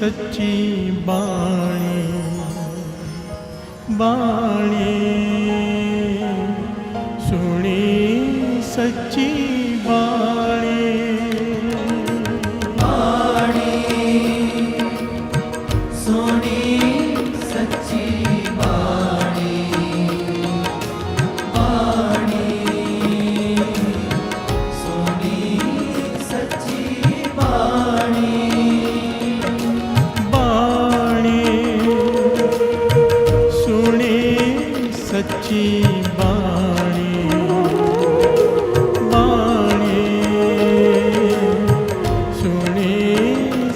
सच्ची बाणी बाणी सुनी सच्ची बाणी बाणी सुनी सच्ची बाणी बाणी सुनी सच्ची बाणी सच्ची बाणी बाणी सुनी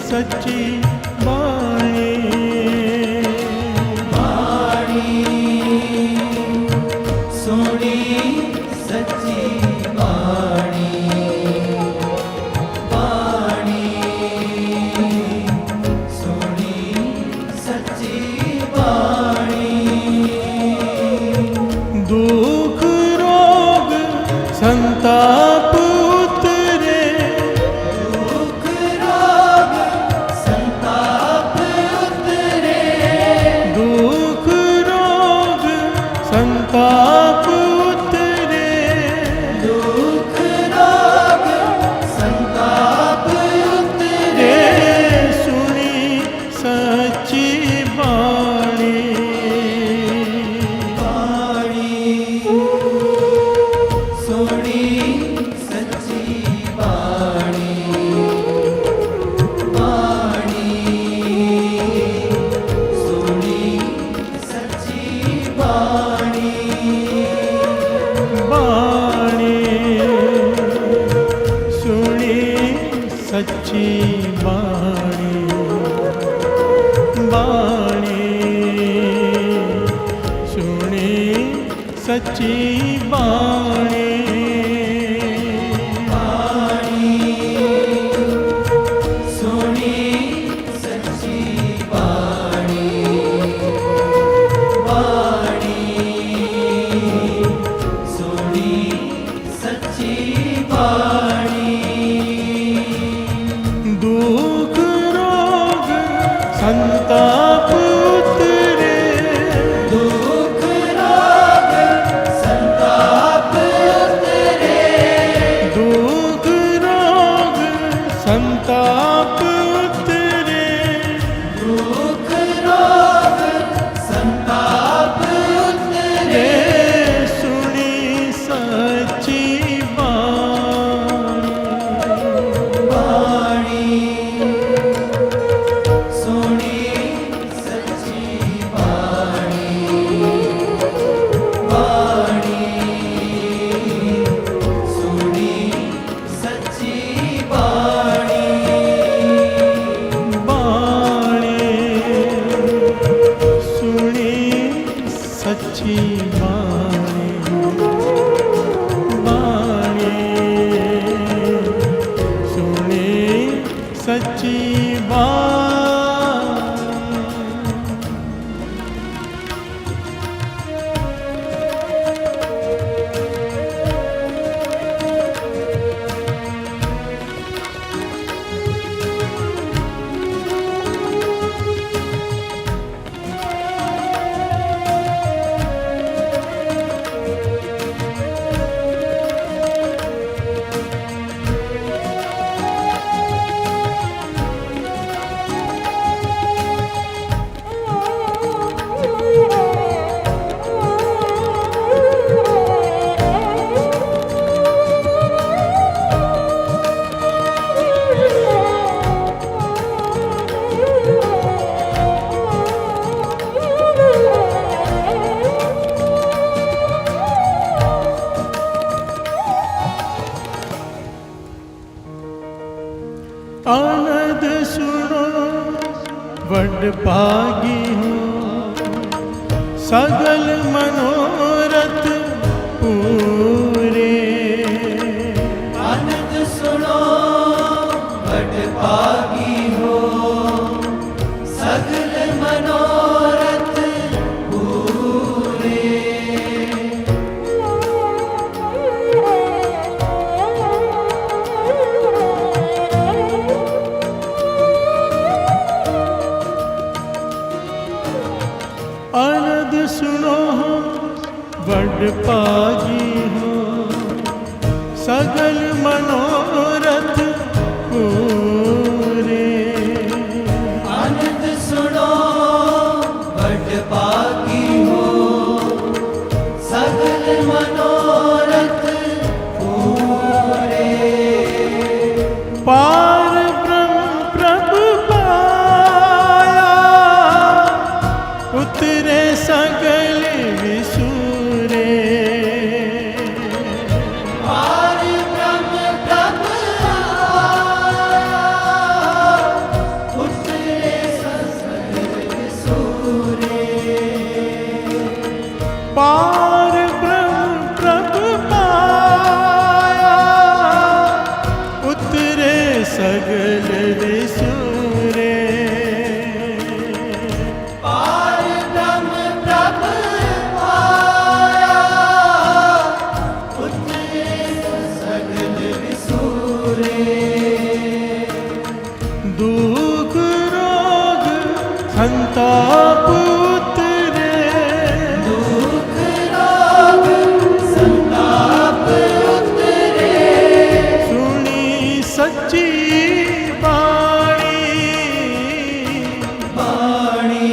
सच्ची बाणी बाणी सुनी सच्ची बाणी बाणी सुनी सच्ची बाणी दुख रोग संताप उतरे दुख रोग संताप उतरे दुख रोग संताप उतरे दुख रोग संताप उतरे सुनी सच्ची बाणी सुनी सच्ची बाणी बाणी सुनी सच्ची बाणी बाणी सुनी सच्ची बाणी बाणी सुनी सच्ची बाणी सुनी सच्ची बाणी बाणी सुनी सच्ची बाणी दुख रोग संताप उतरे दुख रोग संताप उतरे बड़ भागी हूँ सगल मनोरथ पूरे। आनंद सुनो बड़ भागी हो सगल मनोरथ पूरे। आनंद सुनो बड़ पागी हो सगल मनोरथ पूरे। आनंद सुनो बड़ भागी हो सगल मनोरथ पूरे। पार ब्रह्म प्रभु पाया उतरे सगल विसूरे। पार ब्रह्म प्रभु आया उतरे सगल विसूरे। पार ब्रह्म प्रभु पाया उतरे सगल विसूरे। पार ब्रह्म प्रभु आया उतरे सगल विसूरे। दुख रोग संताप उतरे। दुख रोग संताप उतरे। सुनी सच्ची बाणी वाणी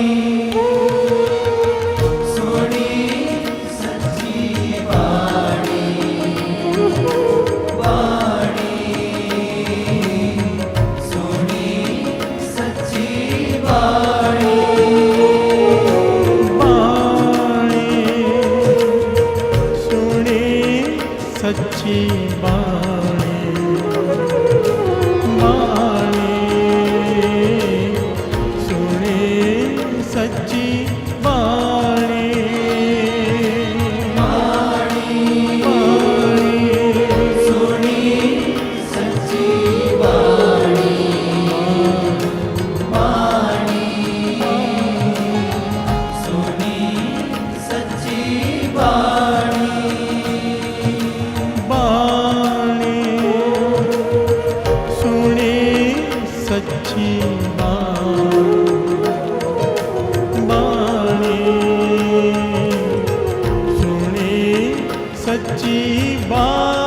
सुनी सच्ची वाणी। वाणी सुनी सच्ची वाणी। बाणी सुनी सच्ची बाणी। बाणी सुनी सच्ची बाणी। सुनी सच्ची वाणी। वाणी सुनी सच्ची वाणी। बाणी सुनी सच्ची बाणी। सुनी सच्ची बाणी।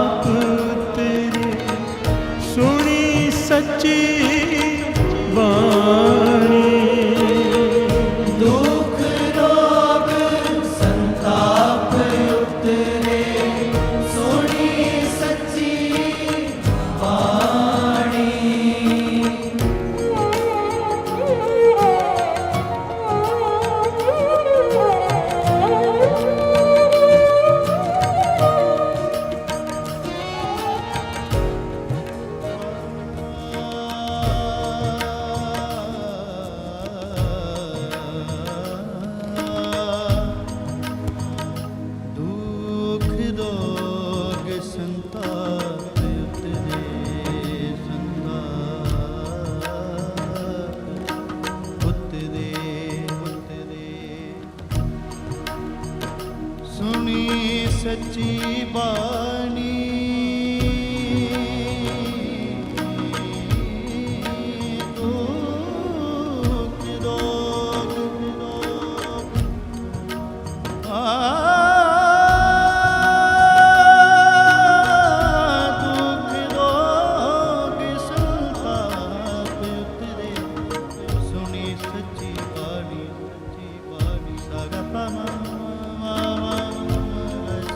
उतरे सुनी सच्ची वाणी दुख रोग संताप उतरे सुनी सच्ची वाणी दुख रोग संताप उतरे संताप उतरे सुनी सच्ची बाणी दुख रोग दुख रोग संताप उतरे सुनी सच्ची बाणी सागा पामा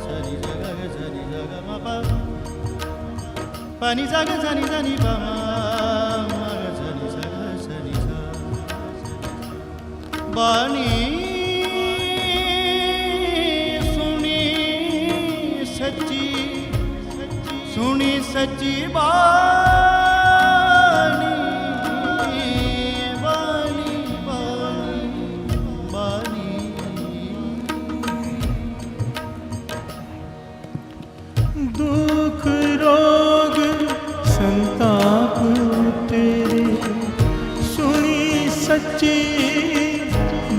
सरी जगा मा पा पानी जागा जानी जानी पामा सरी जगा सरी सा बाणी सुनी सच्ची बानी बानी बानी दुख रोग संताप तेरे सुनी सच्ची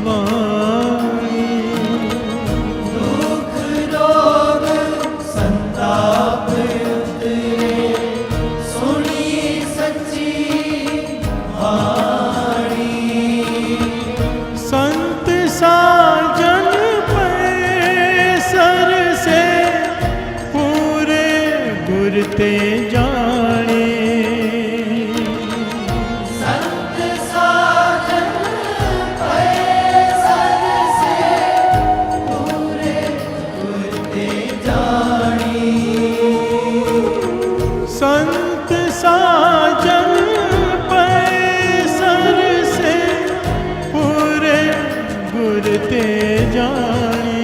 वाणी दुख रोग संताप उतरे सुनी सच्ची वाणी संत साजन पैसर से पूरे गुरते जाने संत साजन पैसर से पूरे गुरते जानी संत साजन पैसर से पूरे गुरते जाने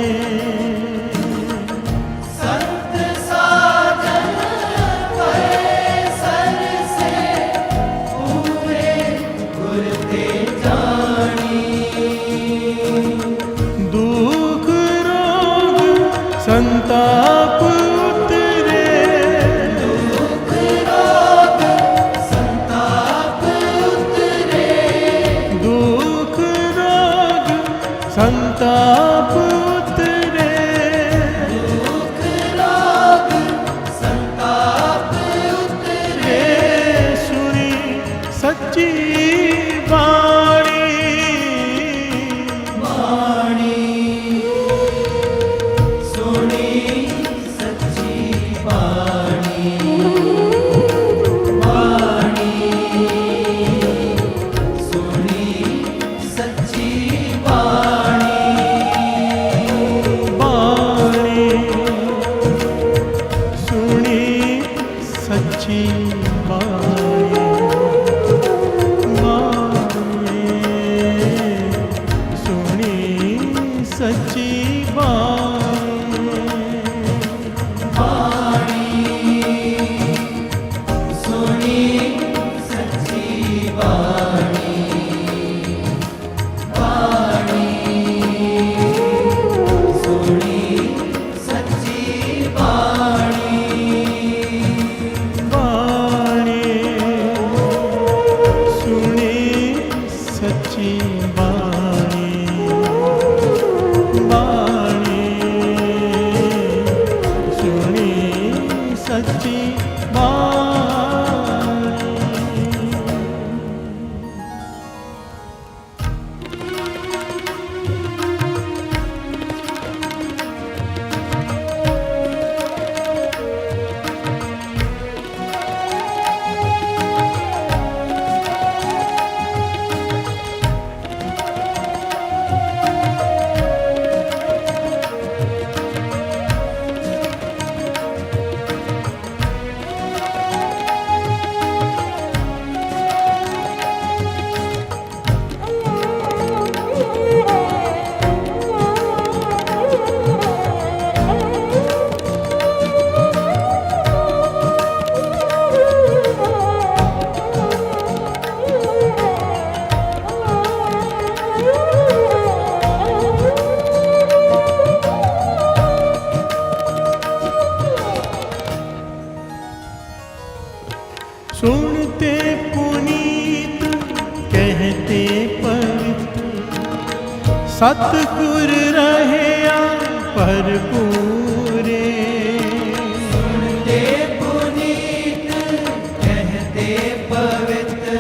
संत साजन पैसर से पूरे गुरते जानी दुख रोग संताप उतरे दुख रोग संताप उतरे दुख रोग संताप उतरे दुख रोग संताप उतरे सुनी सच्ची वाणी वाणी सुनी सच्ची वाणी वाणी सुनी सच्ची वाणी वाणी सुनी सच्ची वाणी वाणी सुनी सच्ची वाणी वाणी सुनी सच्ची वाणी वाणी सुनी सच्ची वाणी वाणी सुनी सच्ची वाणी वाणी सुनी सच्ची वाणी सुनते पुनीत कहते पवित्र सतगुर रहया भरपूरे सुनते पुनीत कहते पवित्र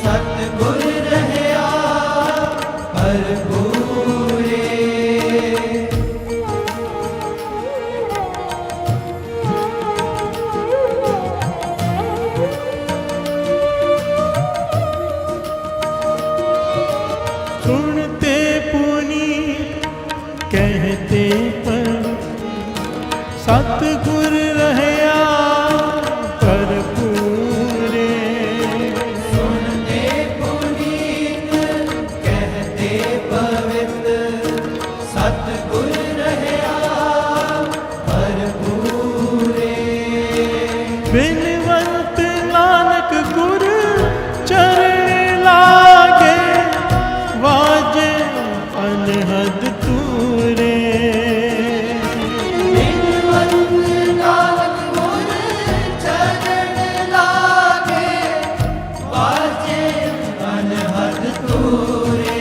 सतगुर रहया भरपूरे सुनते पुनीत कहते पवित्र सतगुर रहया भरपूरे सुनते पुनीत कहते पवित्र सतगुर रहया भरपूरे बिनवंत नानक गुर चरण लागे वाजे अनहद तूरे बिनवंत नानक गुर चरण लागे वाजे अनहद तूरे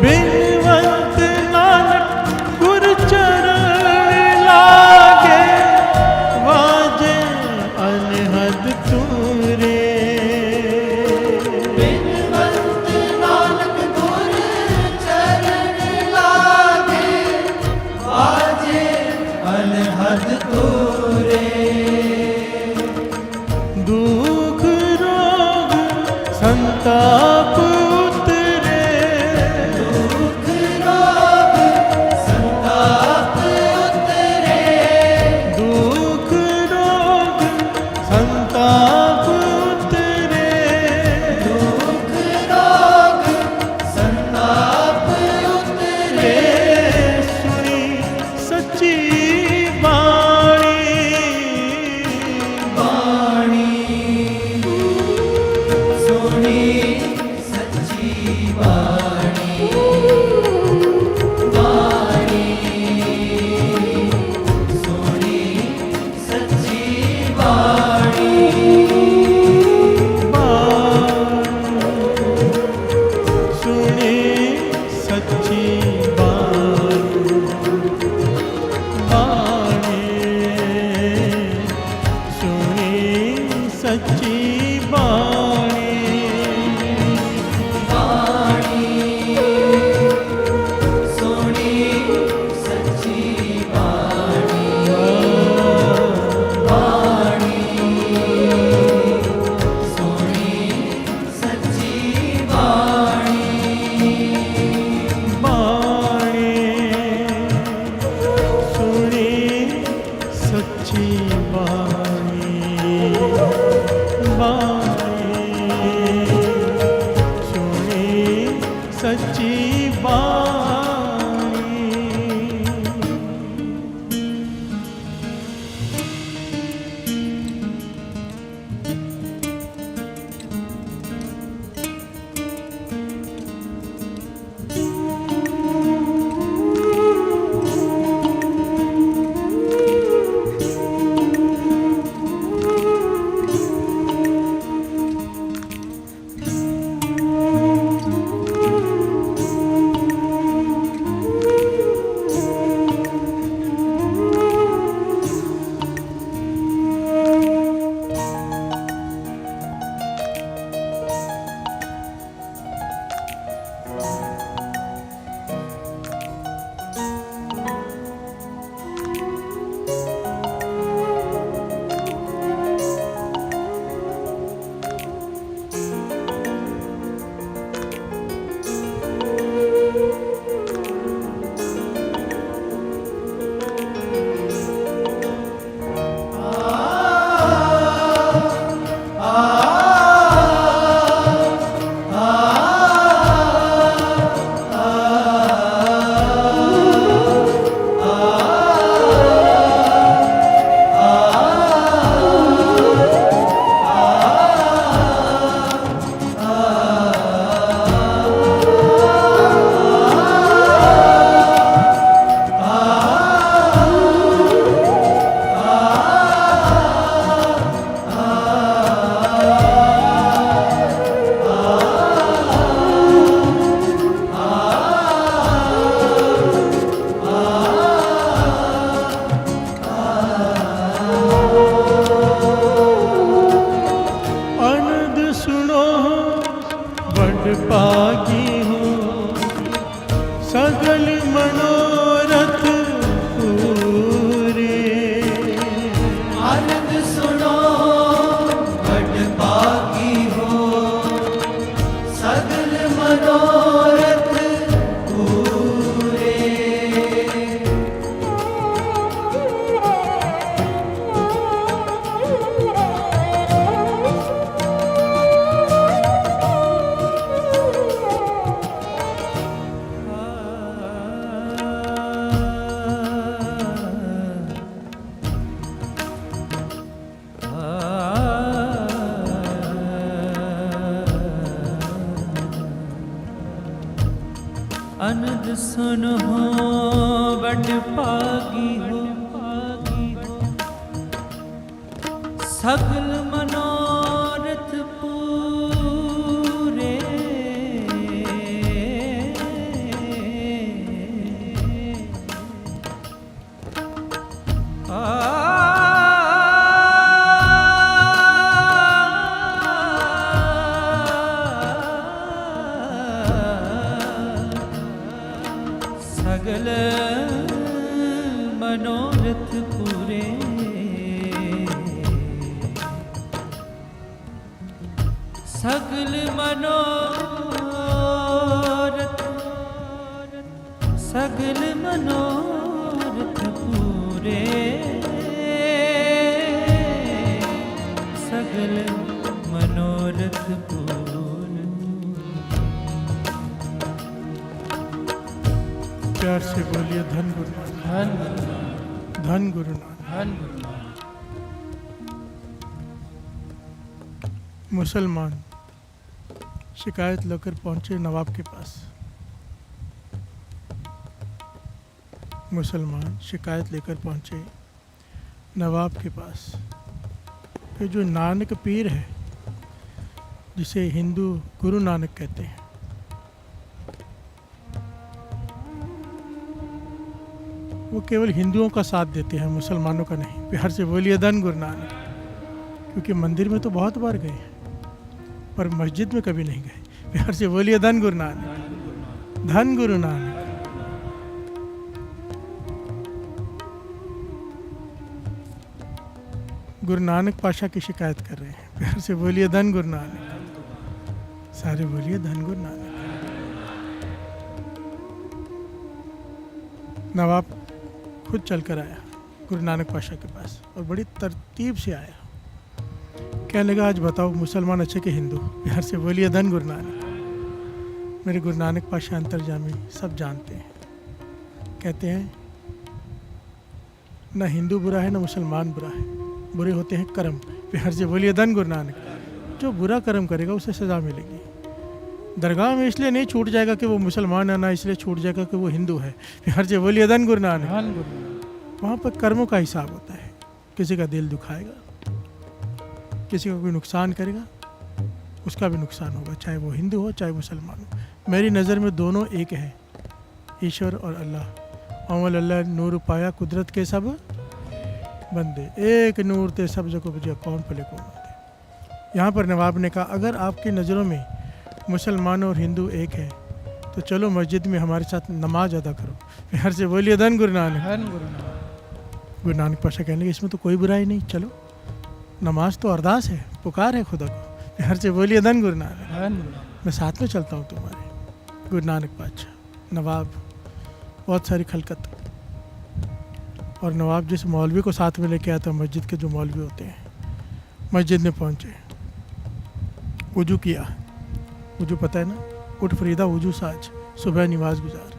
बिनवंत नानक गुर चरण लागे वाजे अनहद तूरे बिनवंत नानक गुर चरण लागे वाजे अनहद तूरे दुख रोग संताप उतरे दुख रोग संताप उतरे दुख रोग संताप उतरे दुख रोग संताप उतरे सुनी सच्ची बाणी वाणी सुनी सच्ची वाणी वाणी सुनी सच्ची वाणी सुने सच्ची बाणी सुने सच्ची बाणी वाणी सुनी सच्ची वाणी वाणी सुनी सच्ची वाणी बाणी सुने सच्ची बाणी सुने सच्ची बाणी अनद सुन हो बट पागी हो सगल मनोरथ पूरे सगल मनोरथ पूरे सगल मनोरथ सगल मनोरथ पूरे सगल मनोरथ पूरे। प्यार से बोलिए धन गुरु नानक, धन धन गुरु नानक। धन मुसलमान शिकायत लेकर पहुंचे नवाब के पास। मुसलमान शिकायत लेकर पहुंचे नवाब के पास कि जो नानक पीर है, जिसे हिंदू गुरु नानक कहते हैं, वो केवल हिंदुओं का साथ देते हैं, मुसलमानों का नहीं। प्यार से बोलिए धन गुरु नानक। क्योंकि मंदिर में तो बहुत बार गए हैं पर मस्जिद में कभी नहीं गए। प्यार से बोलिए धन गुरु नानक, धन गुरु नानक। गुरु नानक पाशा की शिकायत कर रहे हैं। प्यार से बोलिए धन गुरु नानक, सारे बोलिए धन गुरु नानक। नवाब खुद चलकर आया गुरु नानक पाशा के पास और बड़ी तरतीब से आया। कहने लगा, आज बताओ मुसलमान अच्छे के हिंदू? प्यार से बोलिए धन गुरु नानक। मेरे गुरु नानक पाशा अंतर्जामी सब जानते हैं। कहते हैं ना हिंदू बुरा है ना मुसलमान बुरा है, बुरे होते हैं कर्म। प्यार से बोलिए धन गुरु नानक। जो बुरा कर्म करेगा उसे सज़ा मिलेगी। दरगाह में इसलिए नहीं छूट जाएगा कि वो मुसलमान है, ना इसलिए छूट जाएगा कि वो हिंदू है। प्यार से बोलिए धन गुरु नानक। वहाँ पर कर्मों का हिसाब होता है। किसी का दिल दुखाएगा, किसी का कोई नुकसान करेगा, उसका भी नुकसान होगा, चाहे वो हिंदू हो चाहे मुसलमान हो। मेरी नज़र में दोनों एक है, ईश्वर और अल्लाह। अमल अल्लाह नूर पाया कुदरत के सब बंदे, एक नूर ते सब जगह बुझे कौन पले कौन आते। यहाँ पर नवाब ने कहा, अगर आपकी नज़रों में मुसलमान और हिंदू एक है तो चलो मस्जिद में हमारे साथ नमाज अदा करो। प्यार से बोलिए धन गुरु नानक। गुरु नानक पाशा कहने लगे, इसमें तो कोई बुराई नहीं, चलो नमाज तो अरदास है, पुकार है खुदा को। प्यार से बोलिए धन गुरु नानक। मैं साथ में चलता हूँ तुम्हारे। गुरु नानक पाशा, नवाब, बहुत सारी खलकत। और नवाब जिस मौलवी को साथ में लेके आया था, मस्जिद के जो मौलवी होते हैं, मस्जिद में पहुँचे, वुजू किया। वुजू पता है ना, उठ फरीदा वुजू साज, सुबह नमाज गुजार।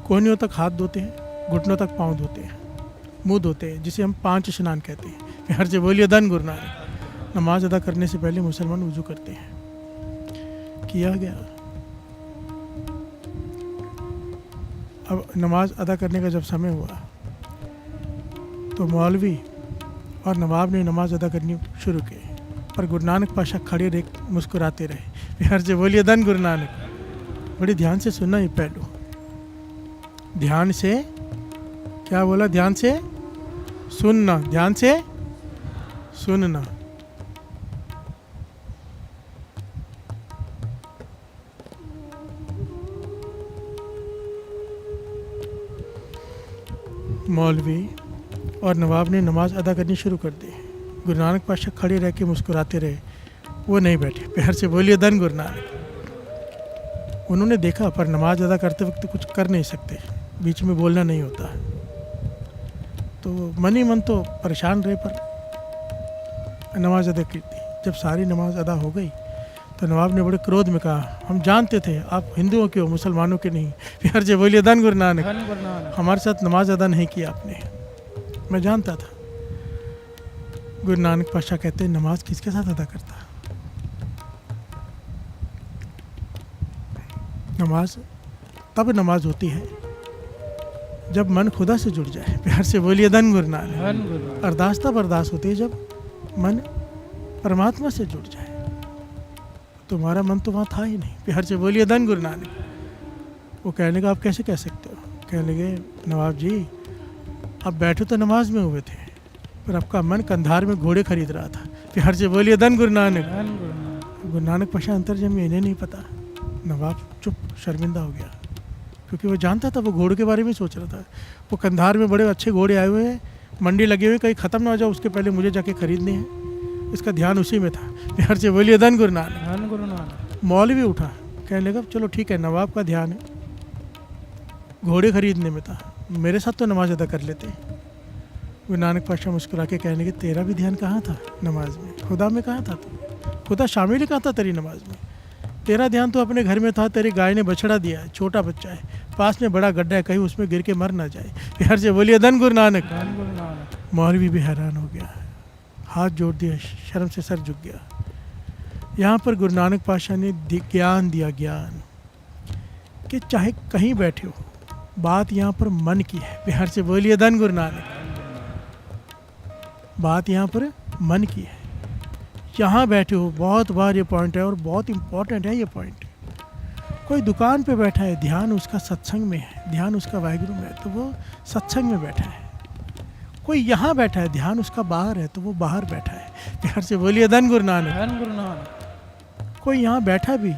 कोहनियों तक हाथ धोते हैं, घुटनों तक पाँव धोते हैं, मुँह धोते हैं, जिसे हम 5 स्नान कहते हैं। प्यार से बोलिए धन गुरु नानक। नमाज अदा करने से पहले मुसलमान वुजू करते हैं। किया गया। अब नमाज अदा करने का जब समय हुआ तो मौलवी और नवाब ने नमाज अदा करनी शुरू की, पर गुरु नानक पाशा खड़े रह मुस्कुराते रहे। प्यार से बोलिए धन गुरु नानक। बड़ी ध्यान से सुनना ये पहलू। ध्यान से, क्या बोला? ध्यान से सुनना, ध्यान से सुनना। मौलवी और नवाब ने नमाज अदा करनी शुरू कर दी। गुरु नानक पाशा खड़े रह के मुस्कुराते रहे, वो नहीं बैठे। प्यार से बोलिए धन गुरु नानक। उन्होंने देखा, पर नमाज अदा करते वक्त कुछ कर नहीं सकते, बीच में बोलना नहीं होता। तो मन ही मन तो परेशान रहे, पर नमाज अदा की थी। जब सारी नमाज अदा हो गई तो नवाब ने बड़े क्रोध में कहा, हम जानते थे आप हिंदुओं के हो, मुसलमानों के नहीं। प्यार से बोलिए धन गुरु नानक। हमारे साथ नमाज अदा नहीं किया आपने, मैं जानता था। गुरु नानक पाशा कहते हैं, नमाज किसके साथ अदा करता? नमाज तब नमाज होती है जब मन खुदा से जुड़ जाए। प्यार से बोलिए धन गुरु नानक। धन गुरु नानक। अरदास तब अरदास होती है जब मन परमात्मा से जुड़ जाए। तुम्हारा मन तो वहाँ था ही नहीं। प्यार से बोलिए धन गुरु नानक। वो कहने लगा आप कैसे कह सकते हो? कहने लगे नवाब जी आप बैठे तो नमाज में हुए थे, पर आपका मन कंधार में घोड़े खरीद रहा था। प्यार से बोलिए धन गुरु नानक। धन गुरु नानक। गुरु नानक पाशा अंतर्जमी इन्हें नहीं पता। नवाब चुप शर्मिंदा हो गया, क्योंकि वो जानता था वो घोड़े के बारे में सोच रहा था। वो कंधार में बड़े अच्छे घोड़े आए हुए हैं, मंडी लगे हुए, कहीं ख़त्म ना हो जाए उसके पहले मुझे जाके खरीदने हैं। इसका ध्यान उसी में था। प्यार से बोलिए धन गुरु नानक। धन गुरु नानक। मौलवी उठा, कहने लगा चलो ठीक है, नवाब का ध्यान है घोड़े खरीदने में था, मेरे साथ तो नमाज अदा कर लेते। गुरु नानक पाशा मुस्कुरा के कहने लगे तेरा भी ध्यान कहाँ था नमाज में? खुदा में कहाँ था तू? खुदा शामिल ही कहाँ था तेरी नमाज में? तेरा ध्यान तो अपने घर में था। तेरी गाय ने बछड़ा दिया है, छोटा बच्चा है, पास में बड़ा गड्ढा है, कहीं उसमें गिर के मर ना जाए। प्यार से बोलिए धन गुरु नानक। धन गुरु नानक। मौलवी भी हैरान हो गया, हाथ जोड़ दिया, शर्म से सर झुक गया। यहाँ पर गुरु नानक पाशा ने ज्ञान दिया, ज्ञान कि चाहे कहीं बैठे हो, बात यहाँ पर मन की है। प्यार से बोलिए धन गुरु नानक। बात यहाँ पर मन की है। यहाँ बैठे हो, बहुत बार ये पॉइंट है और बहुत इम्पोर्टेंट है ये पॉइंट। कोई दुकान पे बैठा है, ध्यान उसका सत्संग में है, ध्यान उसका वाहिगुरु में है, तो वो सत्संग में बैठा है। कोई यहाँ बैठा है, ध्यान उसका बाहर है, तो वो बाहर बैठा है। प्यार से बोलिए धन गुरु नानक। धन गुरु नानक। कोई यहाँ बैठा भी,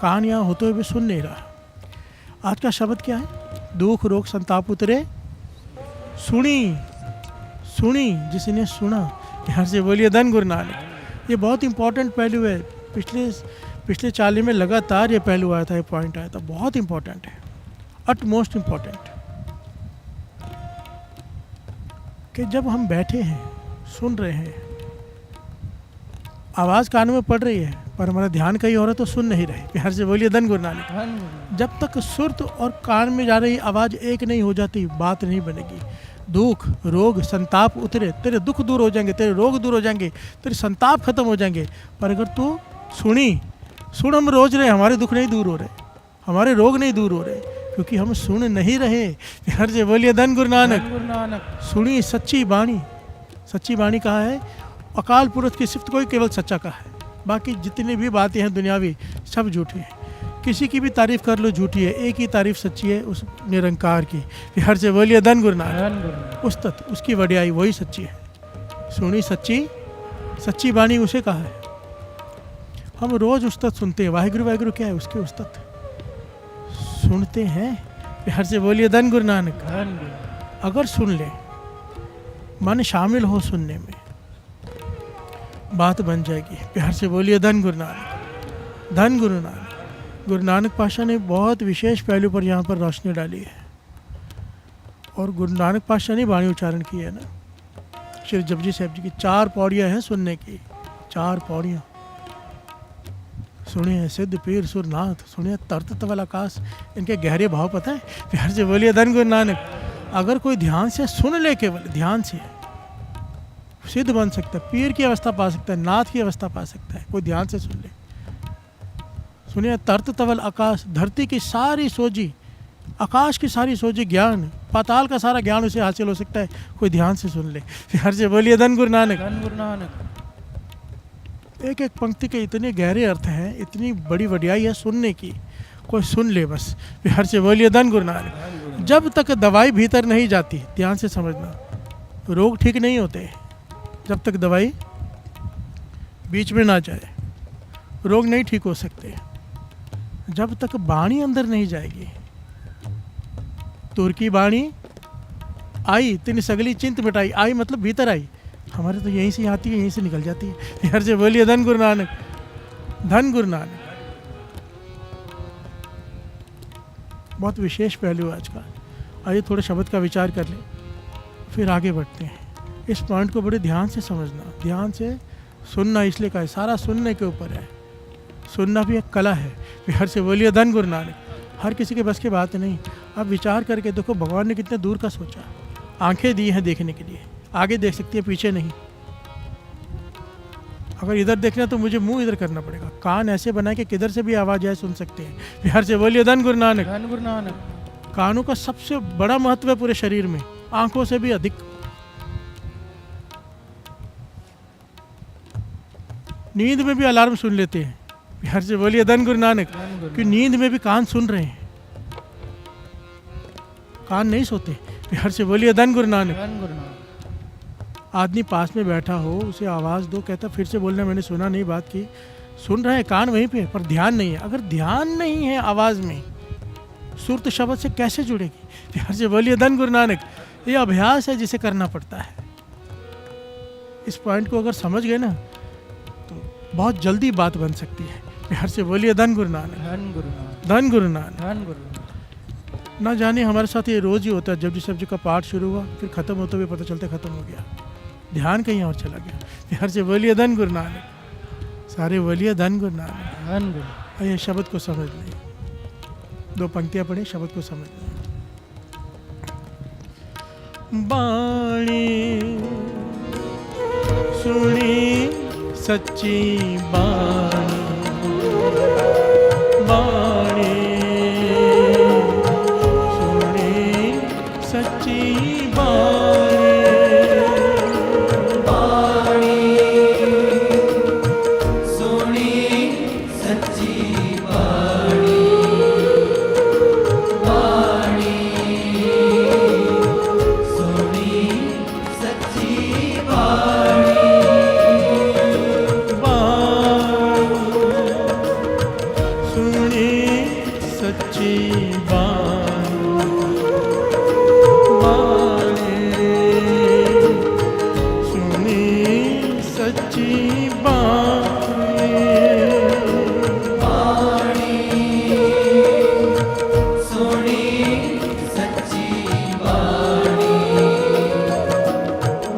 कान यहाँ होते हुए भी सुन नहीं रहा। आज का शब्द क्या है? दुख रोग संताप उतरे सुनी, सुनी जिसने सुना। प्यार से बोलिए धन गुरु नानक। ये बहुत इंपॉर्टेंट पहलू है। पिछले चाली में लगातार ये पहलू आया था, ये पॉइंट आया था, बहुत इंपॉर्टेंट है, अट मोस्ट इम्पॉर्टेंट। कि जब हम बैठे हैं, सुन रहे हैं, आवाज़ कान में पड़ रही है, पर हमारा ध्यान कहीं और है तो सुन नहीं रहे। प्यार से बोलिए धन गुरु नानक। धन गुरु नानक। जब तक सुरत और कान में जा रही आवाज़ एक नहीं हो जाती, बात नहीं बनेगी। दुख रोग संताप उतरे, तेरे दुख दूर हो जाएंगे, तेरे रोग दूर हो जाएंगे, तेरे संताप खत्म हो जाएंगे। पर अगर तू सुन हम रोज रहे, हमारे दुख नहीं दूर हो रहे, हमारे रोग नहीं दूर हो रहे, क्योंकि हम सुन नहीं रहे। प्यार से बोलिए धन गुरु नानक। धन गुरु नानक। सुनी सच्ची बाणी। सच्ची बाणी कहा है? अकाल पुरुष की सिफ्त कोई केवल सच्चा का है, बाकी जितनी भी बातें हैं दुनियावी सब झूठी हैं। किसी की भी तारीफ कर लो झूठी है, एक ही तारीफ सच्ची है, उस निरंकार की। प्यार से बोलिए धन गुरु नानक। धन गुरु नानक। उस्तत उसकी वड्याई वही सच्ची है। सुनी सच्ची, सच्ची बाणी उसे कहा है। हम रोज उस्तत सुनते हैं, वाहिगुरु वाहिगुरु क्या है? उसके उस्तत सुनते हैं। प्यार से बोलिए धन गुरु नानक। धन गुरु। अगर सुन ले, मन शामिल हो सुनने में, बात बन जाएगी। प्यार से बोलिए धन गुरु नानक। धन गुरु नानक। गुरु नानक पाशा ने बहुत विशेष पहलू पर यहाँ पर रोशनी डाली है। और गुरु नानक पाशा ने वाणी उच्चारण की है ना, श्री जपजी साहब जी की 4 पौड़ियाँ हैं सुनने की, 4 पौड़ियाँ। सुनिए सिद्ध पीर सुरनाथ, सुनिए तरत तवल आकाश। इनके गहरे भाव पता है? प्यार से बोलिए धन गुरु नानक। अगर कोई ध्यान से सुन ले, केवल ध्यान से, सिद्ध बन सकता है, पीर की अवस्था पा सकता है, नाथ की अवस्था पा सकता है, कोई ध्यान से सुन ले। सुनिए तरत तवल आकाश, धरती की सारी सोजी, आकाश की सारी सोजी ज्ञान, पाताल का सारा ज्ञान उसे हासिल हो सकता है, कोई ध्यान से सुन ले। प्यार से बोलिए धन गुरु नानक। धन गुरु नानक। एक एक पंक्ति के इतने गहरे अर्थ हैं, इतनी बड़ी वड्याई है सुनने की, कोई सुन ले बस। प्यार से बोलिए धन गुरु नानक। जब तक दवाई भीतर नहीं जाती, ध्यान से समझना, रोग ठीक नहीं होते। जब तक दवाई बीच में ना जाए, रोग नहीं ठीक हो सकते। जब तक बाणी अंदर नहीं जाएगी, तुर की बाणी आई तिन सगली चिंत मिटाई। आई मतलब भीतर आई, हमारे तो यहीं से आती है, यहीं से निकल जाती है। यार से बोलिए धन गुरु नानक। धन गुरु नानक। बहुत विशेष पहलू है आज का। आइए थोड़े शब्द का विचार कर लें, फिर आगे बढ़ते हैं। इस पॉइंट को बड़े ध्यान से समझना, ध्यान से सुनना, इसलिए कहा है सारा सुनने के ऊपर है। सुनना भी एक कला है। प्यार से बोलिए धन गुरु नानक। हर किसी के बस की बात नहीं। अब विचार करके देखो भगवान ने कितने दूर का सोचा। आंखें दी हैं देखने के लिए, आगे देख सकती है, पीछे नहीं। अगर इधर देखना तो मुझे मुंह इधर करना पड़ेगा। कान ऐसे बनाए कि किधर से भी आवाज़ आए सुन सकते हैं। बिहार से बोलिए धन गुरु नानक। धन गुरु नानक। कानों का सबसे बड़ा महत्व है पूरे शरीर में, आंखों से भी अधिक। नींद में भी अलार्म सुन लेते हैं। बिहार से बोलिए धन गुरु नानक। कि नींद में भी कान सुन रहे हैं, कान नहीं सोते। बिहार से बोलिए धन गुरु नानक। धन गुरु नानक। आदमी पास में बैठा हो, उसे आवाज़ दो, कहता फिर से बोलना, मैंने सुना नहीं बात की। सुन रहे हैं, कान वहीं पे, पर ध्यान नहीं है। अगर ध्यान नहीं है आवाज़ में, सुरत शब्द से कैसे जुड़ेगी? बिहार से बोलिए धन गुरु नानक। ये अभ्यास है जिसे करना पड़ता है। इस पॉइंट को अगर समझ गए ना तो बहुत जल्दी बात बन सकती है। बिहार से बोलिए धन गुरु नानक। धन गुरु नानक। धन गुरु नानक। धन गुरु नानक। ना जाने हमारे साथ ये रोज़ ही होता है। जब जिस सब्जी का पाठ शुरू हुआ, फिर ख़त्म होते हुए पता चलता ख़त्म हो गया, ध्यान कहीं और चला गया। बिहार से बोलिए धन गुरु नानक। सारे बोलिए धन गुरु नानक। धन गुरु। ये शब्द को समझ लें। 2 पंक्तियां पढ़े, शब्द को समझ लें। बाणी सुनी सच्ची बाणी, बाणी सुनी सच्ची बाणी, बाणी सुनी सच्ची बाणी, बाणी सुनी सच्ची बाणी, सुनी सच्ची बाणी, सुनी सच्ची बाणी, बाणी सुनी सच्ची बाणी,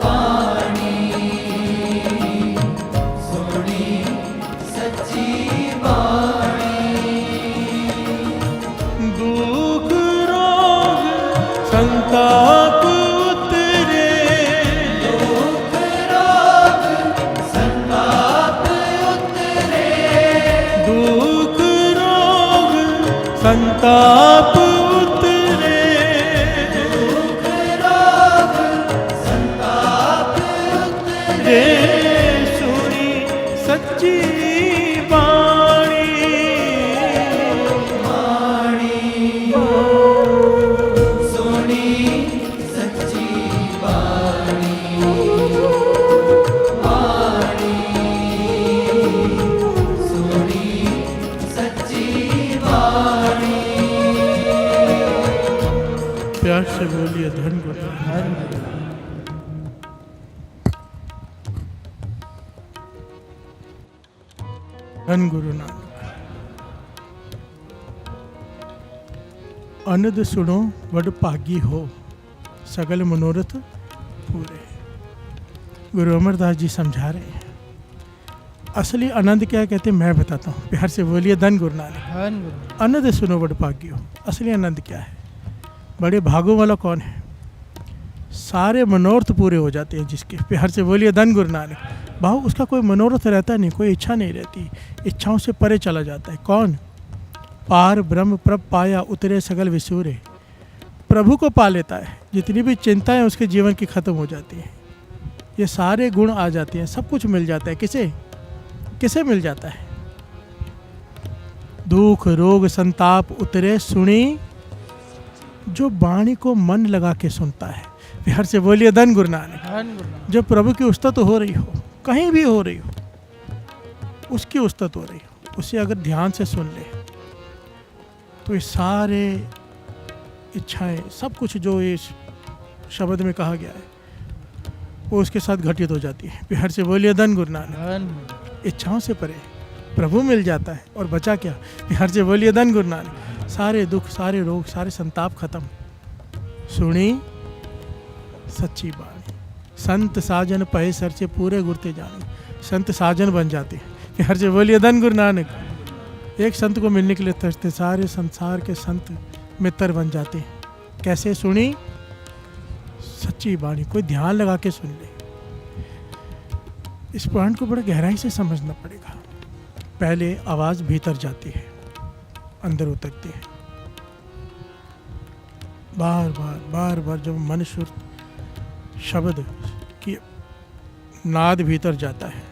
बाणी सुनी सच्ची बाणी, दुख रोग संताप उतरे, दुख रोग संताप उतरे, दुख रोग संताप उतरे, दुख रोग संताप उतरे, रे सुनी सच्ची बाणी, बाणी सुनी सच्ची बाणी, बाणी सुनी सच्ची बाणी। प्यार से बोलिए धन गुरु। धन गुरु। धन गुरु नानक। अनद सुनो वड भागी हो, सगल मनोरथ पूरे। गुरु अमरदास जी समझा रहे हैं। असली आनंद क्या है कहते हैं, मैं बताता हूँ। प्यार से बोलिए धन गुरु नानक। धन गुरु। आनंद सुनो बड़ भाग्य हो। असली आनंद क्या है? बड़े भागों वाला कौन है? सारे मनोरथ पूरे हो जाते हैं जिसके। प्यार से बोलिए धन गुरु नानक। भाव उसका कोई मनोरथ रहता नहीं, कोई इच्छा नहीं रहती, इच्छाओं से परे चला जाता है। कौन? पार ब्रह्म प्रभ पाया उतरे सगल विसूरे। प्रभु को पा लेता है, जितनी भी चिंताएं उसके जीवन की खत्म हो जाती हैं। ये सारे गुण आ जाते हैं, सब कुछ मिल जाता है। किसे किसे मिल जाता है? दुख रोग संताप उतरे सुनी, जो वाणी को मन लगा के सुनता है। प्यार से बोलिए धन गुरु नानक। धन गुरु नानक। जब प्रभु की उस्तत हो रही हो, कहीं भी हो रही हो, उसकी उस्तत हो रही हो, उसे अगर ध्यान से सुन ले तो ये सारे इच्छाएं, सब कुछ जो इस शब्द में कहा गया है वो उसके साथ घटित हो जाती है। प्यार से बोलिए धन गुरु नानक। धन इच्छाओं से परे प्रभु मिल जाता है और बचा क्या? प्यार से बोलिए धन गुरु नानक। सारे दुख, सारे रोग, सारे संताप खत्म। सुनी सच्ची बाणी, संत साजन पहे सर से पूरे गुरते जाने। संत साजन बन जाते हैं। प्यार से बोलिए धन गुरु नानक। एक संत को मिलने के लिए तरसते, सारे संसार के संत मित्र बन जाते हैं। कैसे? सुनी सच्ची बाणी। कोई ध्यान लगा के सुन ले। इस पॉइंट को बड़े गहराई से समझना पड़ेगा। पहले आवाज़ भीतर जाती है, अंदर उतरती है, बार बार बार बार जब मन सुर शब्द की नाद भीतर जाता है,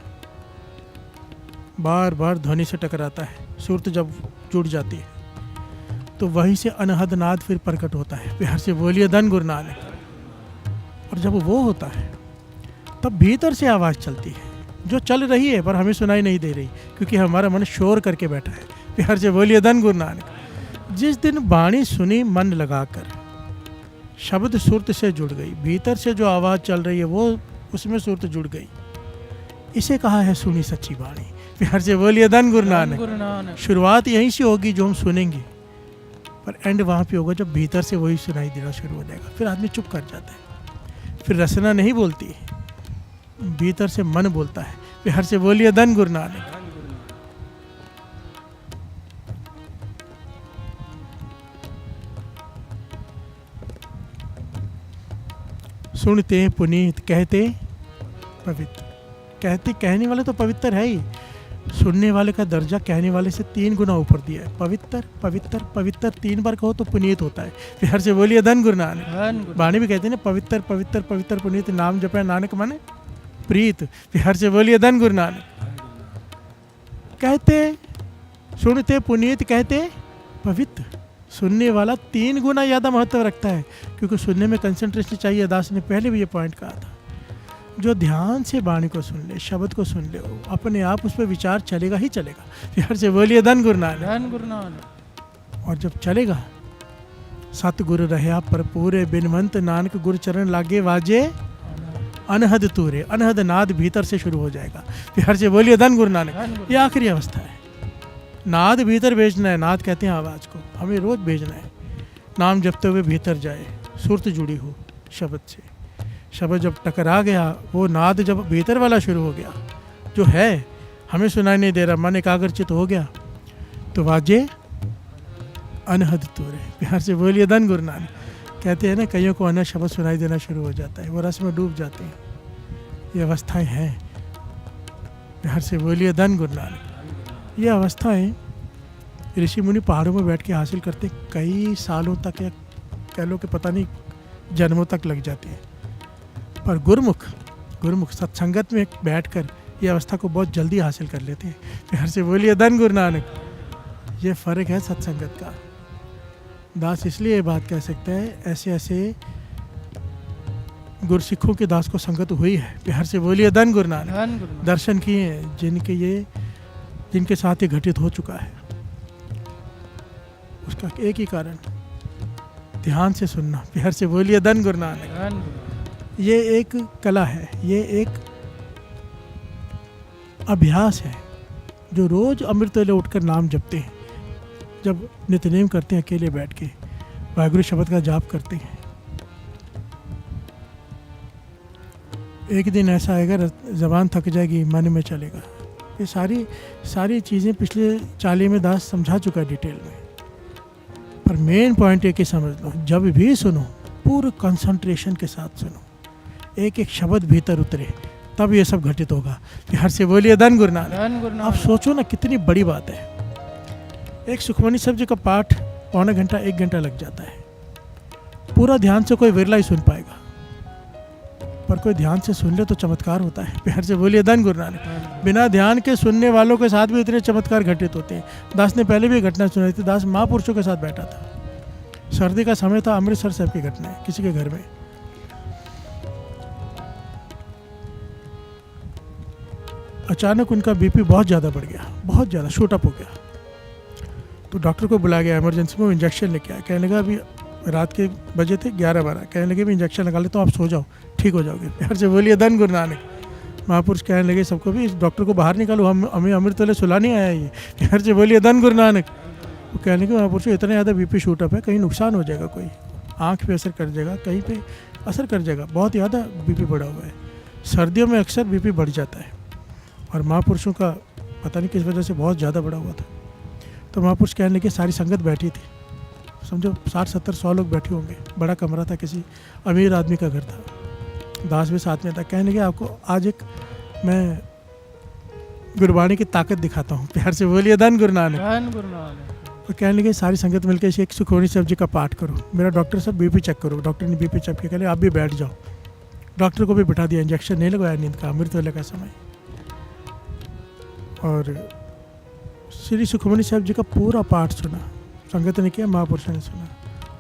बार बार ध्वनि से टकराता है, सुरत जब जुड़ जाती है तो वहीं से अनहद नाद फिर प्रकट होता है, बिहार से बोलिए धन गुरु नानक। और जब वो होता है तब भीतर से आवाज़ चलती है जो चल रही है पर हमें सुनाई नहीं दे रही, क्योंकि हमारा मन शोर करके बैठा है। बिहार से बोलिए धन गुरु नानक। जिस दिन वाणी सुनी मन लगाकर, शब्द सुरत से जुड़ गई, भीतर से जो आवाज़ चल रही है वो उसमें सुरत जुड़ गई, इसे कहा है सुनी सच्ची वाणी। बिहार से बोलिए धन गुरु नानक। शुरुआत यहीं से होगी जो हम सुनेंगे, पर एंड वहाँ पे होगा जब भीतर से वही सुनाई देना शुरू हो जाएगा। फिर आदमी चुप कर जाता है, फिर रसना नहीं बोलती, भीतर से मन बोलता है। बिहार से बोलिए धन गुरु नानक। सुनते पुनीत, कहते पवित्र। कहते कहने वाले तो पवित्र है ही, सुनने वाले का दर्जा कहने वाले से 3 गुना ऊपर दिया है। पवित्र पवित्र पवित्र 3 बार कहो तो पुनीत होता है। बिहार से बोलिए धन गुरु नानक। वाणी भी कहते हैं ना, पवित्र पवित्र पवित्र पुनीत, नाम जपे नानक माने प्रीत। बिहार से बोलिए धन गुरु नानक। कहते सुनते पुनीत, कहते पवित्र। सुनने वाला 3 गुना ज़्यादा महत्व रखता है, क्योंकि सुनने में कंसंट्रेशन चाहिए। दास ने पहले भी ये पॉइंट कहा था, जो ध्यान से वाणी को सुन ले, शब्द को सुन ले, अपने आप उस पर विचार चलेगा ही चलेगा। बिहार से बोलिए धन गुरु नानक। धन गुरु नानक। और जब चलेगा, सतगुरु रहे पर पूरे, बिनवंत नानक गुरु चरण लागे वाजे, अनहद तूरे। अनहद नाद भीतर से शुरू हो जाएगा। बिहार से बोलिए धन गुरु नानक। ये आखिरी अवस्था है। नाद भीतर भेजना है, नाद कहते हैं आवाज़ को, हमें रोज भेजना है। नाम जपते हुए भीतर जाए, सुरत जुड़ी हो शब्द से, शब्द जब टकरा गया, वो नाद जब भीतर वाला शुरू हो गया, जो है हमें सुनाई नहीं दे रहा, मन एकाग्रचित हो गया, तो वाजे अनहद तूरे। बिहार से बोलिए धन गुरु नानक। कहते हैं ना, कईयों को अनहद शब्द सुनाई देना शुरू हो जाता है, वो रस में डूब जाते हैं। ये अवस्थाएं हैं। बिहार से बोलिए धन गुरु नानक। ये अवस्थाएं ऋषि मुनि पहाड़ों में बैठ के हासिल करते, कई सालों तक, या कह लो कि पता नहीं जन्मों तक लग जाती है। पर गुरुमुख सत्संगत में बैठकर ये अवस्था को बहुत जल्दी हासिल कर लेते हैं। बिहार से बोलिए धन गुरु नानक। ये फ़र्क है सत्संगत का। दास इसलिए ये बात कह सकता है, ऐसे ऐसे गुरसिखों के दास को संगत हुई है। बिहार से बोलिए धन गुरु नानक। दर्शन किए हैं जिनके साथ ये घटित हो चुका है। उसका एक ही कारण, ध्यान से सुनना। बिहार से बोलिए धन गुरु नानक। ये एक कला है, ये एक अभ्यास है, जो रोज अमृत वेले उठकर नाम जपते हैं, जब नित्यनेम करते हैं, अकेले बैठ के वाहिगुरु शब्द का जाप करते हैं। एक दिन ऐसा आएगा, जबान थक जाएगी, मन में चलेगा। ये सारी चीज़ें पिछले चालीहे में दास समझा चुका है डिटेल में। पर मेन पॉइंट एक ही समझ लो, जब भी सुनो पूरे कंसंट्रेशन के साथ सुनो, एक एक शब्द भीतर उतरे, तब ये सब घटित होगा। बिहार से बोलिए धन गुरु नानक। आप सोचो ना, कितनी बड़ी बात है। एक सुखमनी शब्द का पाठ पौना घंटा 1 घंटा लग जाता है। पूरा ध्यान से कोई विरला ही सुन पाएगा, पर कोई ध्यान से सुन ले तो चमत्कार होता है। बिहार से बोलिए धन गुरु नानक। बिना ध्यान के सुनने वालों के साथ भी इतने चमत्कार घटित होते हैं। दास ने पहले भी घटना सुनाई थी। दास महापुरुषों के साथ बैठा था, सर्दी का समय था, अमृतसर साहब की घटना है, किसी के घर में। अचानक उनका बीपी बहुत ज़्यादा बढ़ गया, बहुत ज़्यादा शूट अप हो गया। तो डॉक्टर को बुलाया गया, इमरजेंसी में इंजेक्शन लेके आया। कहने लगा अभी रात के बजे थे 11-12, कहने लगे भी इंजेक्शन लगा ले तो आप सो जाओ, ठीक हो जाओगे। बिहार से बोलिए धन गुरु नानक। महापुरुष कहने लगे सबको भी, इस डॉक्टर को बाहर निकालो, हमें अमृत वेले सुला नहीं आया ये। बिहार से बोलिए धन गुरु नानक। वो कहने लगे महापुरुष इतना ज़्यादा बीपी शूट अप है, कहीं नुकसान हो जाएगा, कोई आँख पे असर कर जाएगा, कहीं पे असर कर जाएगा, बहुत ज़्यादा बीपी बढ़ा हुआ है। सर्दियों में अक्सर बीपी बढ़ जाता है, और महापुरुषों का पता नहीं किस वजह से बहुत ज़्यादा बढ़ा हुआ था। तो महापुरुष कहने लगे, सारी संगत बैठी थी, समझो 60-70-100 लोग बैठे होंगे, बड़ा कमरा था, किसी अमीर आदमी का घर था, दास भी साथ में था। कहने लगे आपको आज एक मैं गुरबाणी की ताकत दिखाता हूँ। प्यार से बोलिए धन गुरु नानक। धन गुरु नानक। तो कहने लगे सारी संगत मिलकर एक सुखमनी साहब जी का पाठ करो। मेरा डॉक्टर साहब बीपी चेक करो। डॉक्टर ने बीपी चेक किया, कहले आप भी बैठ जाओ। डॉक्टर को भी बिठा दिया, इंजेक्शन नहीं लगवाया नींद का, अमृत वेले का समय। और श्री सुखमनी साहब जी का पूरा पाठ सुना, संगत ने किया, महापुरुषों ने सुना।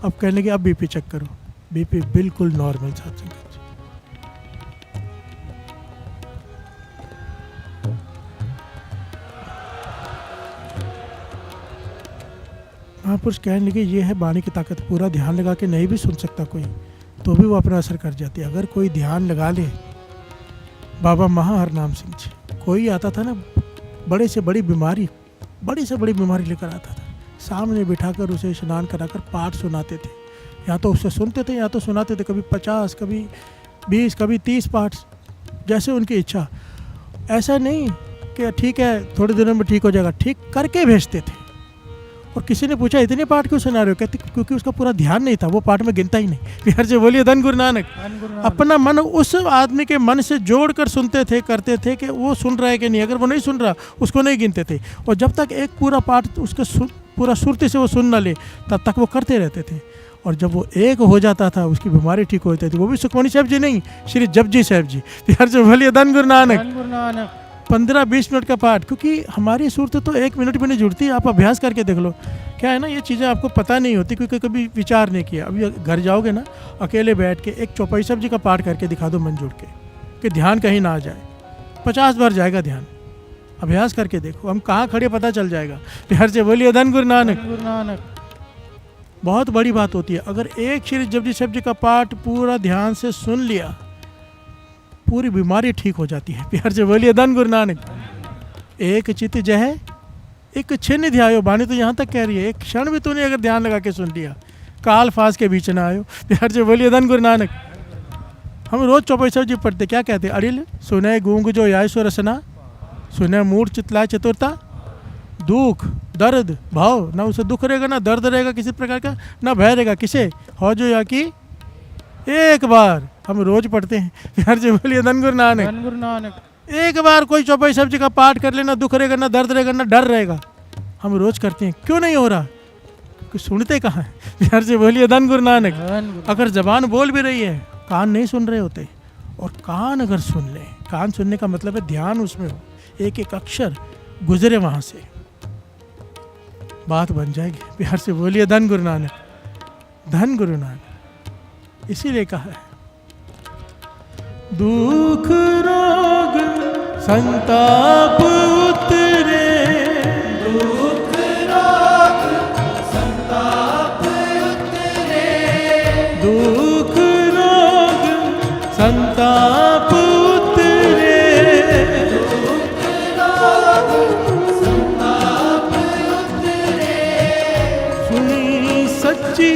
अब कहने लगे अब बीपी चेक करो। बीपी बिल्कुल नॉर्मल साहब संगत जी। महापुरुष कहने लगे ये है वाणी की ताकत। पूरा ध्यान लगा के नहीं भी सुन सकता कोई, तो भी वो अपना असर कर जाती है। अगर कोई ध्यान लगा ले, बाबा महाहर नाम सिंह जी, कोई आता था ना बड़े से बड़ी बीमारी लेकर आता था, सामने बिठाकर उसे स्नान कराकर पाठ सुनाते थे। या तो उससे सुनते थे या तो सुनाते थे, कभी 50, कभी 20, कभी 30 पाठ, जैसे उनकी इच्छा। ऐसा नहीं कि ठीक है थोड़े दिनों में ठीक हो जाएगा, ठीक करके भेजते थे। और किसी ने पूछा इतने पाठ क्यों सुना रहे हो? कहते क्योंकि उसका पूरा ध्यान नहीं था, वो पाठ में गिनता ही नहीं। प्यार से बोलिए धन गुरु नानक। अपना मन उस आदमी के मन से जोड़ कर सुनते थे, करते थे कि वो सुन रहा है कि नहीं। अगर वो नहीं सुन रहा, उसको नहीं गिनते थे। और जब तक एक पूरा पाठ उसका पूरा सुरती से वो सुन ना ले, तब तक वो करते रहते थे। और जब वो एक हो जाता था, उसकी बीमारी ठीक हो जाती थी। वो भी सुखमनी साहब जी नहीं, श्री जपजी साहब जी। प्यार से बोलिए धन गुरु नानक। 15-20 मिनट का पाठ, क्योंकि हमारी सूरत तो 1 मिनट भी नहीं जुड़ती। आप अभ्यास करके देख लो। क्या है ना, ये चीज़ें आपको पता नहीं होती क्योंकि कभी विचार नहीं किया। अभी घर जाओगे ना, अकेले बैठ के एक चौपाई साहब जी का पाठ करके दिखा दो मन जोड़ के, कि ध्यान कहीं ना आ जाए। 50 बार जाएगा ध्यान। अभ्यास करके देखो, हम कहाँ खड़े पता चल जाएगा। प्यार से बोलिए धन गुरु नानक। बहुत बड़ी बात होती है। अगर एक श्री जपजी साहब जी का पाठ पूरा ध्यान से सुन लिया, पूरी बीमारी ठीक हो जाती है। प्यार से बोलिए धन गुरु नानक। एक चित जह एक छिन्न ध्यायो, बानी तो यहाँ तक कह रही है, एक क्षण भी तूने अगर ध्यान लगा के सुन लिया, काल फास के बीच ना आयो। प्यार से बोलिए धन गुरु नानक। हम रोज चौपाई साहब जी पढ़ते, क्या कहते हैं? अड़िल सुने गूंग जो याय सो रसना, सुने मूड चितलाय चतुरता, दुख दर्द भाव, ना उसे दुख रहेगा ना दर्द रहेगा किसी प्रकार का, ना भय रहेगा किसे, हो जो या की एक बार। हम रोज पढ़ते हैं। प्यार से बोलिए धन गुरु नानक। एक बार कोई चौपाई साहब जी का पाठ कर लेना, दुख रहेगा ना दर्द रहेगा ना डर रहेगा। हम रोज करते हैं, क्यों नहीं हो रहा? कुछ सुनते कहाँ है? प्यार से बोलिए धन गुरु नानक। अगर जबान बोल भी रही है, कान नहीं सुन रहे होते। और कान अगर सुन ले, कान सुनने का मतलब है ध्यान उसमें हो, एक एक अक्षर गुजरे वहां से, बात बन जाएगी। प्यार से बोलिए धन गुरु नानक। इसीलिए कहा है, दुख रोग संताप उतरे, दुख रोग संताप उतरे, दुख रोग संताप उतरे, दुख रोग संताप उतरे, सुनी सच्ची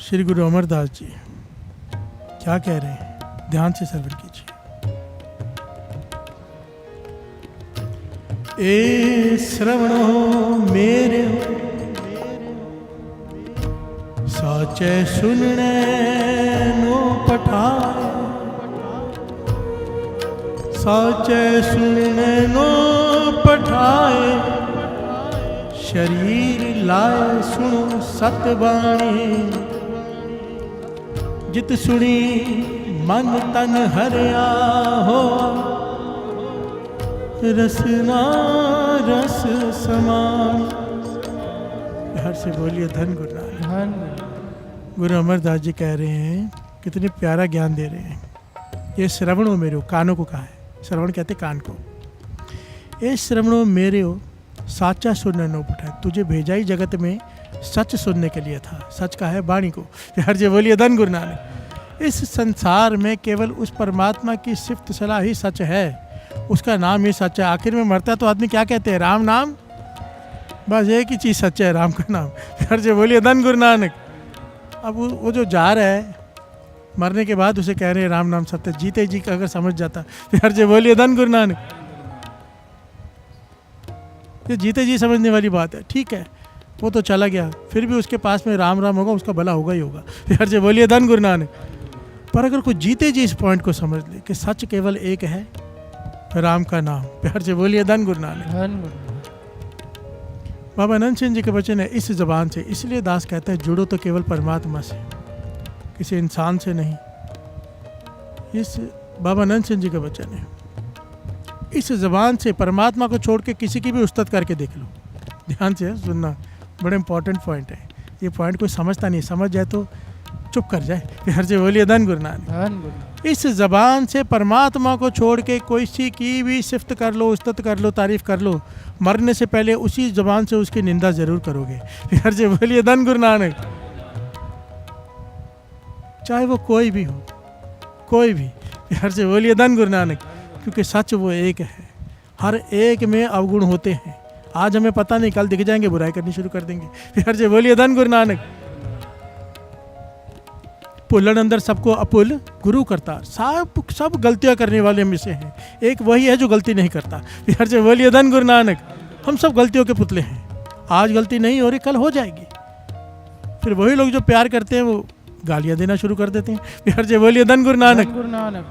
श्री गुरु अमरदास जी क्या कह रहे हैं, ध्यान से श्रवण कीजिए। ए श्रवणो मेरे साचे सुनने नो पठाए, साचे सुनने नो पठाए, शरीर लाए सुनो सतबाणी, जित सुनी मन तन हरिया हो, रसना रस समान। हर से बोलिए धन गुरु नानक। धन गुरु अमरदास जी कह रहे हैं, कितने प्यारा ज्ञान दे रहे हैं। ये श्रवणों मेरे हो, कानों को कहा है, श्रवण कहते कान को। ये श्रवणों मेरे हो, साचा सुनने नो पठाए। तुझे भेजा ही जगत में सच सुनने के लिए था। सच का है वाणी को। हर जे बोलिए धन गुरु नानक। इस संसार में केवल उस परमात्मा की सिफ्त सलाह ही सच है, उसका नाम ही सच है। आखिर में मरता तो आदमी क्या कहते हैं? राम नाम। बस एक ही चीज़ सच है, राम का नाम। हर जे बोलिए धन गुरु नानक। अब वो जो जा रहा है, मरने के बाद उसे कह रहे हैं राम नाम सत्य। जीते जी का अगर समझ जाता, हर जे बोलिए धन गुरु नानक। ये जीते जी समझने वाली बात है। ठीक है, वो तो चला गया, फिर भी उसके पास में राम राम होगा, उसका भला होगा ही होगा। हर जे बोलिए धन गुरु नानक। पर अगर कोई जीते जी इस पॉइंट को समझ ले कि सच केवल एक है, राम का नाम, प्यार से बोलिए धन गुरु नानक। धन गुरु। बाबा अनंत सिंह जी के वचन है इस जबान से। इसलिए दास कहता है जुड़ो तो केवल परमात्मा से, किसी इंसान से नहीं। इस बाबा अनंत सिंह जी का वचन है, इस जबान से परमात्मा को छोड़ के किसी की भी उस्तत करके देख लो। ध्यान से सुनना, बड़ा इंपॉर्टेंट पॉइंट है ये। पॉइंट कोई समझता नहीं, समझ जाए तो चुप कर जाए। हर से बोलिए धन गुरु नानक। धन गुरु। इस जबान से परमात्मा को छोड़ के कोई सी की भी सिफ्त कर लो, उस्तत कर लो, तारीफ कर लो, मरने से पहले उसी जबान से उसकी निंदा जरूर करोगे। हर से बोलिए धन गुरु नानक। चाहे वो कोई भी हो, कोई भी। हर से बोलिए धन गुरु नानक। क्योंकि सच वो एक है, हर एक में अवगुण होते हैं। आज हमें पता नहीं, कल दिख जाएंगे, बुराई करनी शुरू कर देंगे। हर से बोलिए धन गुरु नानक। पुलन अंदर सबको अपुल गुरु करता। सब गलतियां करने वाले में से हैं, एक वही है जो गलती नहीं करता। हर से बोलिए धन गुरु नानक। हम सब गलतियों के पुतले हैं। आज गलती नहीं हो रही, कल हो जाएगी। फिर वही लोग जो प्यार करते हैं वो गालियां देना शुरू कर देते हैं। हर से बोलिए धन गुरु नानक। धन गुरु नानक।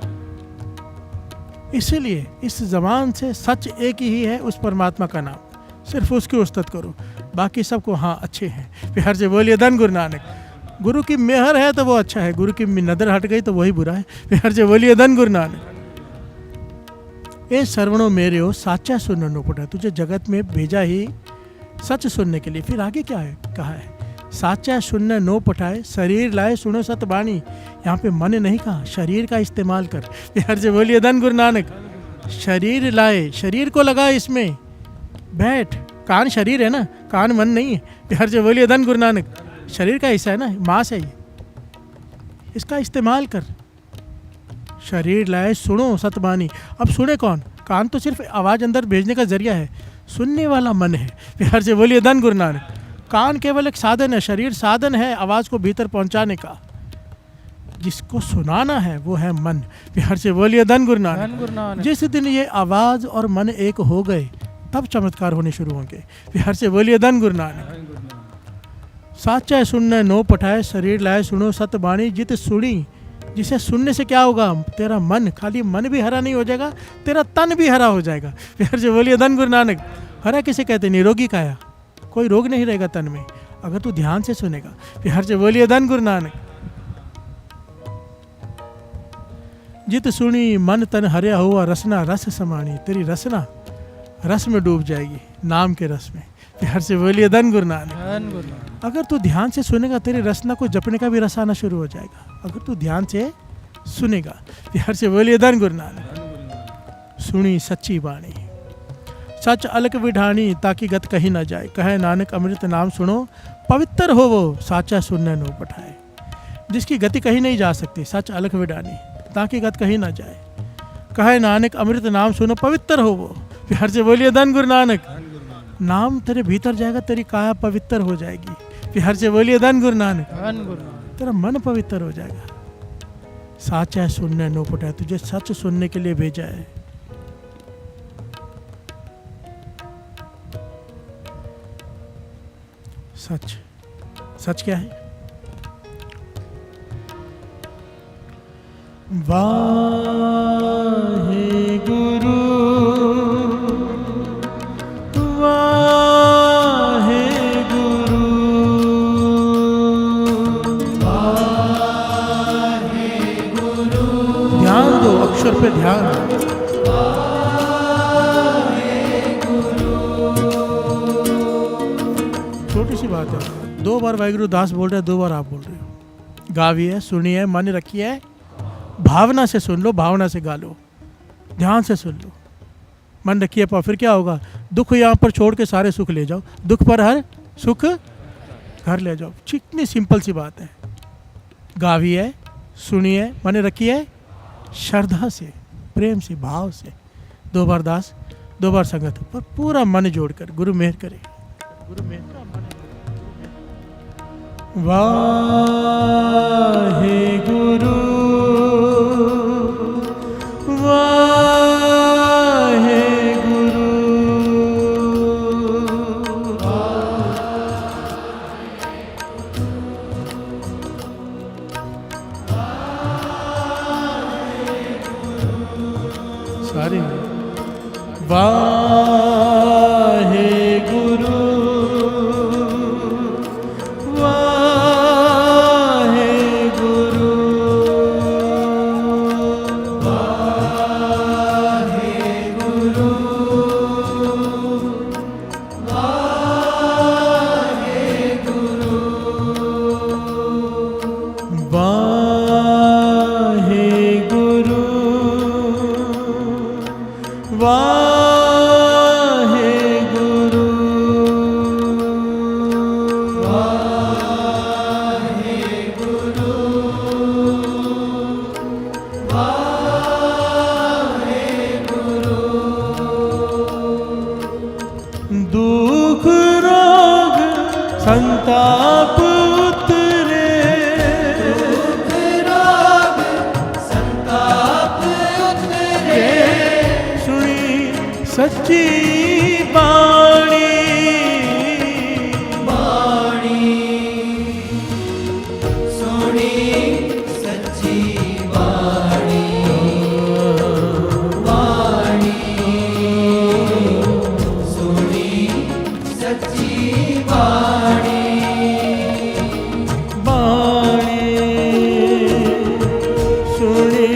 इसीलिए इस जबान से सच एक ही है, उस परमात्मा का नाम, सिर्फ उसकी उस्तत करो। बाकी सबको हाँ अच्छे हैं। हर से बोलिए धन गुरु नानक। गुरु की मेहर है तो वो अच्छा है, गुरु की नजर हट गई तो वही बुरा है। हर से बोलिए धन गुरु नानक। ए श्रवणों मेरे हो, साचा सुनने नो पड़ा। तुझे जगत में भेजा ही सच सुनने के लिए। फिर आगे क्या है कहा है? साचा सुनने नो पठाए, शरीर लाए सुनो सत बाणी। यहाँ पे मन नहीं कहा, शरीर का इस्तेमाल कर। हर से बोलिए धन गुरु नानक। शरीर लाए, शरीर को लगा इसमें, बैठ। कान शरीर है ना, कान मन नहीं है। हर से बोलिए धन गुरु नानक। शरीर का हिस्सा है ना, मांस है ये, इसका इस्तेमाल कर। शरीर लाए सुनो सतबानी। अब सुने कौन? कान तो सिर्फ आवाज अंदर भेजने का जरिया है, सुनने वाला मन है। हर से बोलिए धन गुरु नानक। कान केवल एक साधन है, शरीर साधन है आवाज को भीतर पहुंचाने का। जिसको सुनाना है वो है मन। हर से बोलिए धन गुरु धन गुरु नानक। नानक। जिस दिन ये आवाज और मन एक हो गए तब चमत्कार होने शुरू होंगे। हर से बोलिए धन गुरु नानक। साचा सुनने नो पठाए, शरीर लाए सुनो सत बाणी। जित सुनी, जिसे सुनने से क्या होगा? तेरा मन, खाली मन भी हरा नहीं हो जाएगा, तेरा तन भी हरा हो जाएगा। फिर से बोलिए धन गुरु नानक। हरा किसे कहते? निरोगी काया। कोई रोग नहीं रहेगा तन में अगर तू ध्यान से सुनेगा। फिर से बोलिए धन गुरु नानक। जित सुनी मन तन हरिया हुआ, रसना रस समानी। तेरी रसना रस में डूब जाएगी, नाम के रस में। फिर से बोलिए धन गुरु नानक। धन गुरु नानक। अगर तू ध्यान से सुनेगा, तेरी रसना को जपने का भी रस आना शुरू हो जाएगा, अगर तू ध्यान से सुनेगा। फिर से बोलिए धन गुरु नानक। सुनी सच्ची बाणी, सच अलग विढानी, ताकि गत कहीं ना जाए। कहे नानक अमृत नाम सुनो, पवित्र हो वो, साचा सुनने नो पठाए। जिसकी गति कहीं नहीं जा सकती, सच अलग विढानी, ताकि गत कहीं ना जाए। कहे नानक अमृत नाम सुनो, पवित्र हो वो। फिर से बोलिए धन गुरु नानक। नाम तेरे भीतर जाएगा, तेरी काया पवित्र हो जाएगी। फिर से बोलिए धन गुरु नानक। धन गुरु नानक। तेरा मन पवित्र हो जाएगा। साचा सुनने नो पठाए, तुझे सच सुनने के लिए भेजा है। सच, सच क्या है? वाहे गुरु वाहे गुरु वाहे गुरु। ध्यान दो, अक्षर पे ध्यान। वाहे 2 बार वाहिगुरु दास बोल रहे हैं, 2 बार आप बोल रहे हो। गाविए, सुनिए, मन रखिए, भावना से सुन लो, भावना से गा लो, ध्यान से सुन लो, मन रखिए। पर फिर क्या होगा? दुख यहाँ पर छोड़ के सारे सुख ले जाओ, दुख पर हर सुख घर ले जाओ। कितनी सिंपल सी बात है। गाविए, सुनिए, मन रखिए, श्रद्धा से, प्रेम से, भाव से। 2 बार दास, 2 बार संगत, पर पूरा मन जोड़कर। गुरु मेहर करे, गुरु मेहर। वाहे गुरु, वाहे गुरु, सारे वाहे गुरु, वाहे गुरु, वाहे गुरु, वाहे गुरु, वाहे गुरु, वाहे गुरु, वाहे गुरु, वाहे गुरु। दुख रोग संताप उतरे, दुख रोग संताप उतरे, सुनी सच्ची बाणी, बाणी, सुनी सच्ची वाणी, वाणी, सुनी सच्ची वाणी, बाणी, सुनी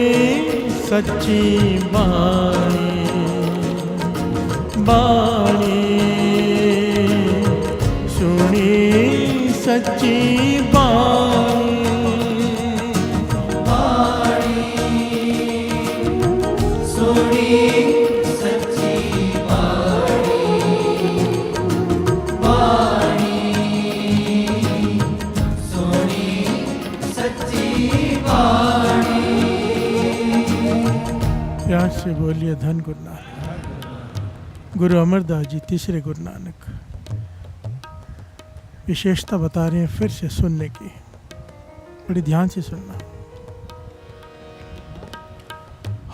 सच्ची बाणी, बाणी, सुनी सच्ची बाणी, सुनी सच्ची वाणी, वाणी, सुनी सच्ची वाणी। प्यार से बोलिए धन गुरु नानक। गुरु अमरदास जी तीसरे गुरु नानक विशेषता बता रहे हैं फिर से सुनने की, बड़ी ध्यान से सुनना।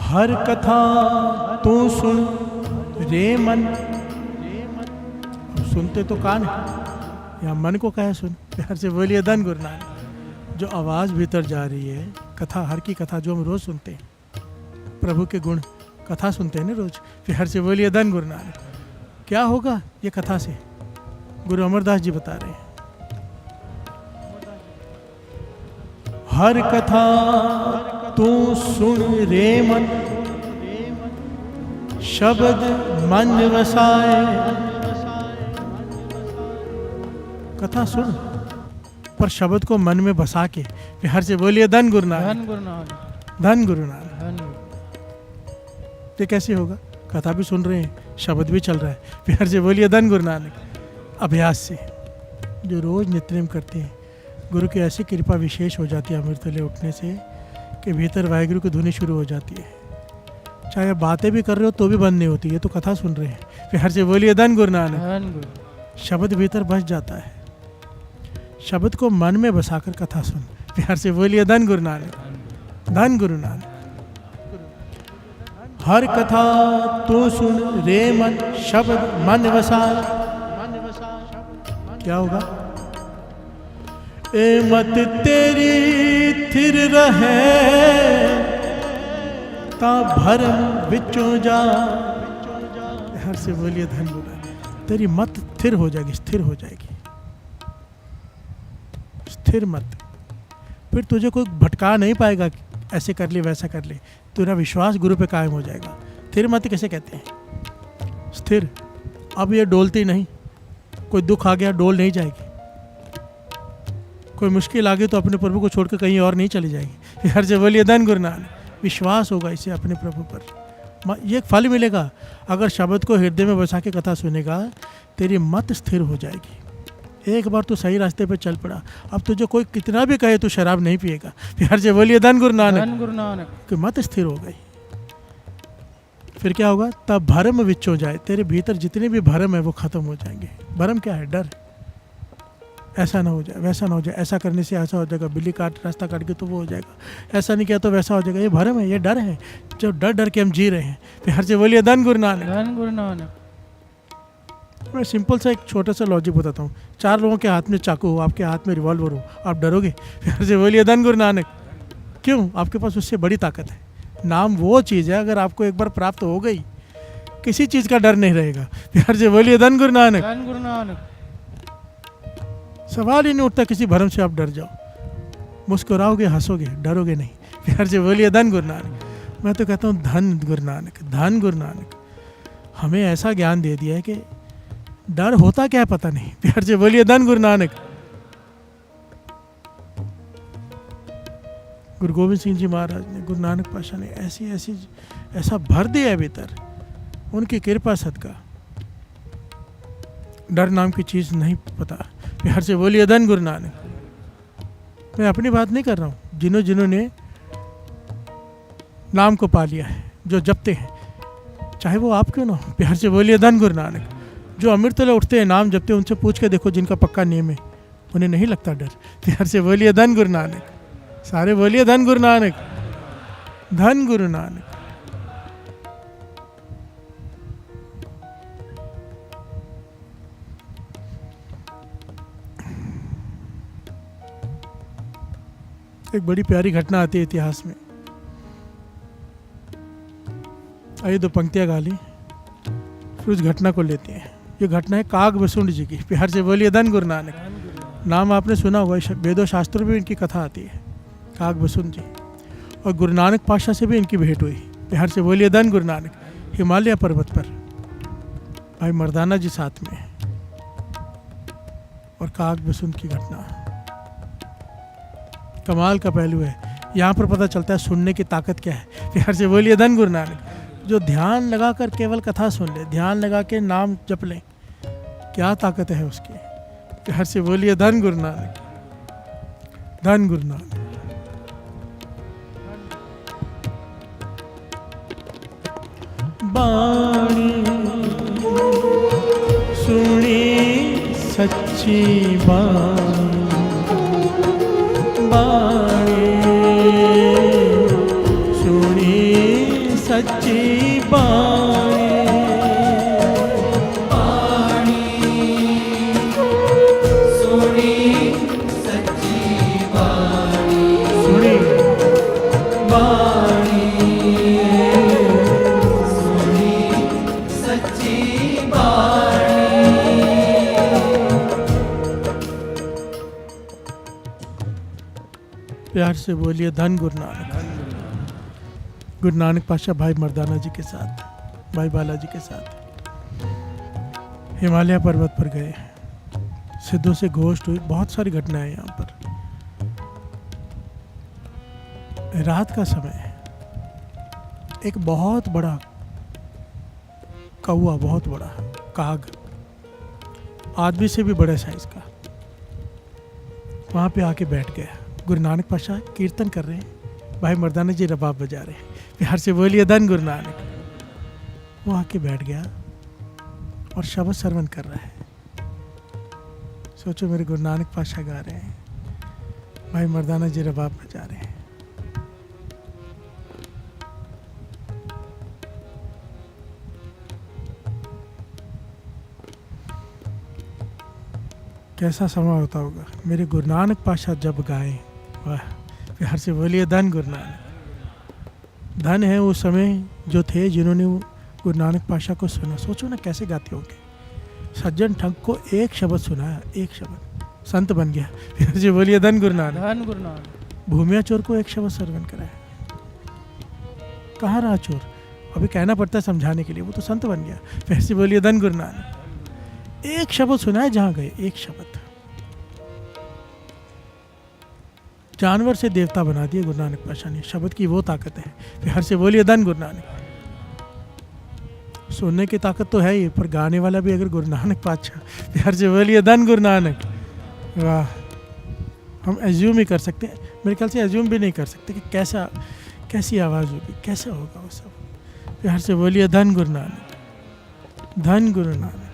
हर कथा तू सुन रे मन। अब सुनते तो कान है, या मन को कहे सुन। प्यार से बोलिए धन गुरु नानक। जो आवाज़ भीतर जा रही है, कथा, हर की कथा जो हम रोज़ सुनते हैं, प्रभु के गुण कथा सुनते हैं ना रोज। प्यार से बोलिए धन गुरु नानक। क्या होगा ये कथा से? गुरु अमरदास जी बता रहे हैं। हर कथा तू सुन रे मन, शब्द मन वसाए। कथा सुन, पर शब्द को मन में बसा के। प्यार से बोलिए धन गुरु नानक, धन गुरु नानक, धन गुरु नानक। धन गुरु। ये कैसे होगा? कथा भी सुन रहे हैं, शब्द भी चल रहा है। प्यार से बोलिए धन गुरु नानक। अभ्यास से, जो रोज नित्यनेम करते हैं, गुरु की ऐसी कृपा विशेष हो जाती है अमृतले उठने से कि भीतर वाहिगुरु की धुनी शुरू हो जाती है। चाहे बातें भी कर रहे हो तो भी बंद नहीं होती, ये तो कथा सुन रहे हैं। प्यार से बोलिए धन गुरु नानक। धन गुरु। शब्द भीतर बस जाता है। शब्द को मन में बसाकर कथा सुन। प्यार से बोलिए धन गुरु नानक, धन गुरु नानक। हर कथा तू सुन रे मन, शब्द मन वसा। क्या होगा? ए मत तेरी थिर रहे ता भरम विचों जा। हर से बोलिए धन गुरु नानक। तेरी मत स्थिर हो जाएगी, स्थिर हो जाएगी। स्थिर मत, फिर तुझे कोई भटका नहीं पाएगा। ऐसे कर ले, वैसा कर ले, तेरा विश्वास गुरु पे कायम हो जाएगा। स्थिर मत कैसे कहते हैं? स्थिर, अब ये डोलती नहीं। कोई दुख आ गया, डोल नहीं जाएगी। कोई मुश्किल आ गई तो अपने प्रभु को छोड़कर कहीं और नहीं चली जाएगी। हर जगह बोलिए धन गुरु नानक। विश्वास होगा इसे अपने प्रभु पर, ये एक फल मिलेगा। अगर शब्द को हृदय में बसा के कथा सुनेगा, तेरी मत स्थिर हो जाएगी। एक बार तू सही रास्ते पे चल पड़ा, अब तुझे कोई कितना भी कहे तू शराब नहीं पिएगा। हर जगह बोलिए धन गुरु नानक। धन गुरु नानक। कि मत स्थिर हो गई, फिर क्या होगा? तब भरम विचो जाए, तेरे भीतर जितने भी भरम है वो खत्म हो जाएंगे। भरम क्या है? डर। ऐसा ना हो जाए, वैसा ना हो जाए, ऐसा करने से ऐसा हो जाएगा, बिल्ली काट रास्ता काट के तो वो हो जाएगा, ऐसा नहीं किया तो वैसा हो जाएगा। ये भरम है, ये डर है, जो डर डर के हम जी रहे हैं। फिर हर से बोलिए धन गुरु नानक। धन गुरु नानक। मैं सिंपल सा एक छोटा सा लॉजिक बताता हूँ। 4 लोगों के हाथ में चाकू हो, आपके हाथ में रिवॉल्वर हो, आप डरोगे? फिर हर से बोलिए धन गुरु नानक। क्यों? आपके पास उससे बड़ी ताकत है। नाम वो चीज़ है, अगर आपको एक बार प्राप्त हो गई, किसी चीज़ का डर नहीं रहेगा। फिर हर से बोलिए धन गुरु नानक। धन गुरु नानक। सवाल ही नहीं उठता किसी भरम से आप डर जाओ। मुस्कुराओगे, हंसोगे, डरोगे नहीं। प्यार से बोलिए धन गुरु नानक। मैं तो कहता हूँ धन गुरु नानक, धन गुरु नानक। हमें ऐसा ज्ञान दे दिया है कि डर होता क्या है पता नहीं। प्यार से बोलिए धन गुरु नानक। गुरु गोविंद सिंह जी महाराज ने, गुरु नानक पातशाह ने ऐसा भर दिया है भीतर, उनकी कृपा सदका। डर नाम की चीज़ नहीं पता। प्यार से बोलिए धन गुरु नानक। मैं अपनी बात नहीं कर रहा हूँ, जिन्होंने नाम को पा लिया है, जो जपते हैं, चाहे वो आप क्यों ना हो। प्यार से बोलिए धन गुरु नानक। जो अमृत तले उठते हैं, नाम जपते हैं, उनसे पूछ के देखो जिनका पक्का नियम है, उन्हें नहीं लगता डर। प्यार से बोलिए धन गुरु नानक। सारे बोलिए धन गुरु नानक, धन गुरु नानक। एक बड़ी प्यारी घटना आती है इतिहास में। आइए 2 पंक्तियां गा ली, फिर उस घटना को लेते हैं। ये घटना है काग वसुंड जी की। प्यार से बोलिए धन गुरु नानक। नाम आपने सुना होगा, वेदों शास्त्रों में इनकी कथा आती है, काग वसुंड जी। और गुरु नानक पातशाह से भी इनकी भेंट हुई। प्यार से बोलिए धन गुरु नानक। हिमालय पर्वत पर भाई मर्दाना जी साथ में, और काग वसुंड की घटना कमाल का पहलू है। यहाँ पर पता चलता है सुनने की ताकत क्या है। प्यार से बोलिए धन गुरु नानक। जो ध्यान लगाकर केवल कथा सुन ले, ध्यान लगा के नाम जप ले, क्या ताकत है उसकी। प्यार से बोलिए धन गुरु नानक, धन गुरु नानक। बाणी सुनी सच्ची बाणी, बाणी सुनी सच्ची बाणी, बाणी सुनी सच्ची बाणी, सुनी बाणी सुनी सच्ची बाणी। प्यार से बोलिए धन गुरु नानक। गुरु नानक पातशाह भाई मर्दाना जी के साथ, भाई बालाजी के साथ हिमालय पर्वत पर गए। सिद्धों से घोष्ट हुई। बहुत सारी घटनाएं यहाँ पर। रात का समय है। एक बहुत बड़ा कौआ, बहुत बड़ा काग, आदमी से भी बड़े साइज का, वहाँ पे आके बैठ गया। गुरु नानक पातशाह कीर्तन कर रहे हैं, भाई मर्दाना जी रबाब बजा रहे हैं। प्यार से बोलिए धन गुरु नानक। वो आके बैठ गया और शब्द श्रवण कर रहा है। सोचो मेरे गुरु नानक पातशाह गा रहे हैं, भाई मर्दाना जी रबाब बजा रहे हैं। कैसा समय होता होगा। मेरे गुरु नानक पातशाह जब गाए, वाह। प्यार से बोलिए धन गुरु नानक। धन है उस समय जो थे जिन्होंने गुरु नानक पातशाह को सुना। सोचो ना कैसे गाते होंगे। सज्जन ठग को एक शब्द सुनाया, एक शब्द, संत बन गया। प्यार से बोलिए धन गुरु नानक। धन गुरु नानक। भूमिया चोर को एक शब्द श्रवण कराया, कहाँ रहा चोर, अभी कहना पड़ता है समझाने के लिए, वो तो संत बन गया। प्यार से बोलिए धन गुरु नानक। एक शब्द सुना है जहाँ गए, एक शब्द। जानवर से देवता बना दिए गुरु नानक पातशाह ने। शब्द की वो ताकत है। प्यार से बोलिए धन गुरु नानक। सुनने की ताकत तो है ही, पर गाने वाला भी अगर गुरु नानक पातशाह, प्यार से बोलिए धन गुरु नानक। वाह, हम एज्यूम ही कर सकते हैं, मेरे ख्याल से एज्यूम भी नहीं कर सकते कि कैसी आवाज़ होगी, कैसा होगा वो सब। प्यार से बोलिए धन गुरु नानक, धन गुरु नानक।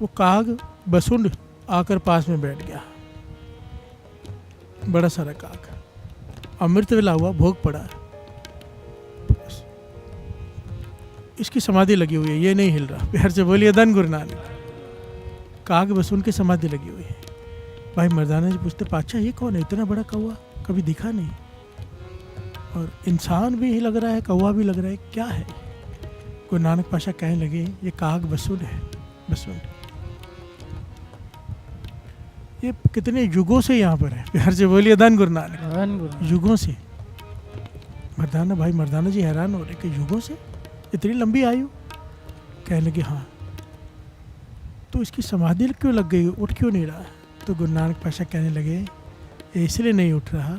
वो काग बसुंड आकर पास में बैठ गया, बड़ा सारा काग, अमृत मिला हुआ, भोग पड़ा, इसकी समाधि लगी हुई है, ये नहीं हिल रहा। प्यार से बोलिए धन गुरु नानक। काग बसुंड की समाधि लगी हुई है। भाई मर्दाना जी पूछते, पातशाह ये कौन है, इतना बड़ा कौवा कभी दिखा नहीं, और इंसान भी लग रहा है, कौवा भी लग रहा है, क्या है? गुरु नानक पातशाह कहने लगे, ये काग बसुंड है, बसुंड। ये कितने युगों से यहाँ पर है। प्यार से बोलिए धन गुरु नानक। युगों से। मर्दाना, भाई मर्दाना जी हैरान हो रहे कि युगों से, इतनी लंबी आयु? कहने लगे हाँ। तो इसकी समाधि क्यों लग गई, उठ क्यों नहीं रहा? तो गुरु नानक पातशाह कहने लगे, ये इसलिए नहीं उठ रहा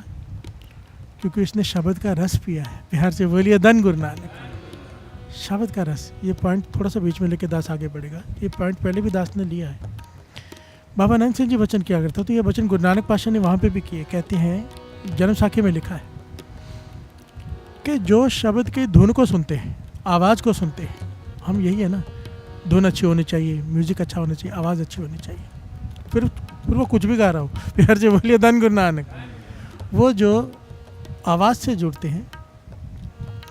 क्योंकि इसने शब्द का रस पिया है। प्यार से बोलिए धन गुरु नानक। शब्द का रस, ये पॉइंट थोड़ा सा बीच में लेके दास आगे बढ़ेगा। ये पॉइंट पहले भी दास ने लिया है। बाबा नानक सिंह जी वचन किया करता, तो ये वचन गुरु नानक पातशाह ने वहाँ पे भी किए। कहते हैं, जन्म साखी में लिखा है कि जो शब्द की धुन को सुनते हैं, आवाज़ को सुनते हैं, हम यही है ना, धुन अच्छी होनी चाहिए, म्यूजिक अच्छा होना चाहिए, आवाज़ अच्छी होनी चाहिए, फिर वो कुछ भी गा रहा हो। प्यार से बोलिए धन गुरु नानक। वो जो आवाज़ से जुड़ते हैं,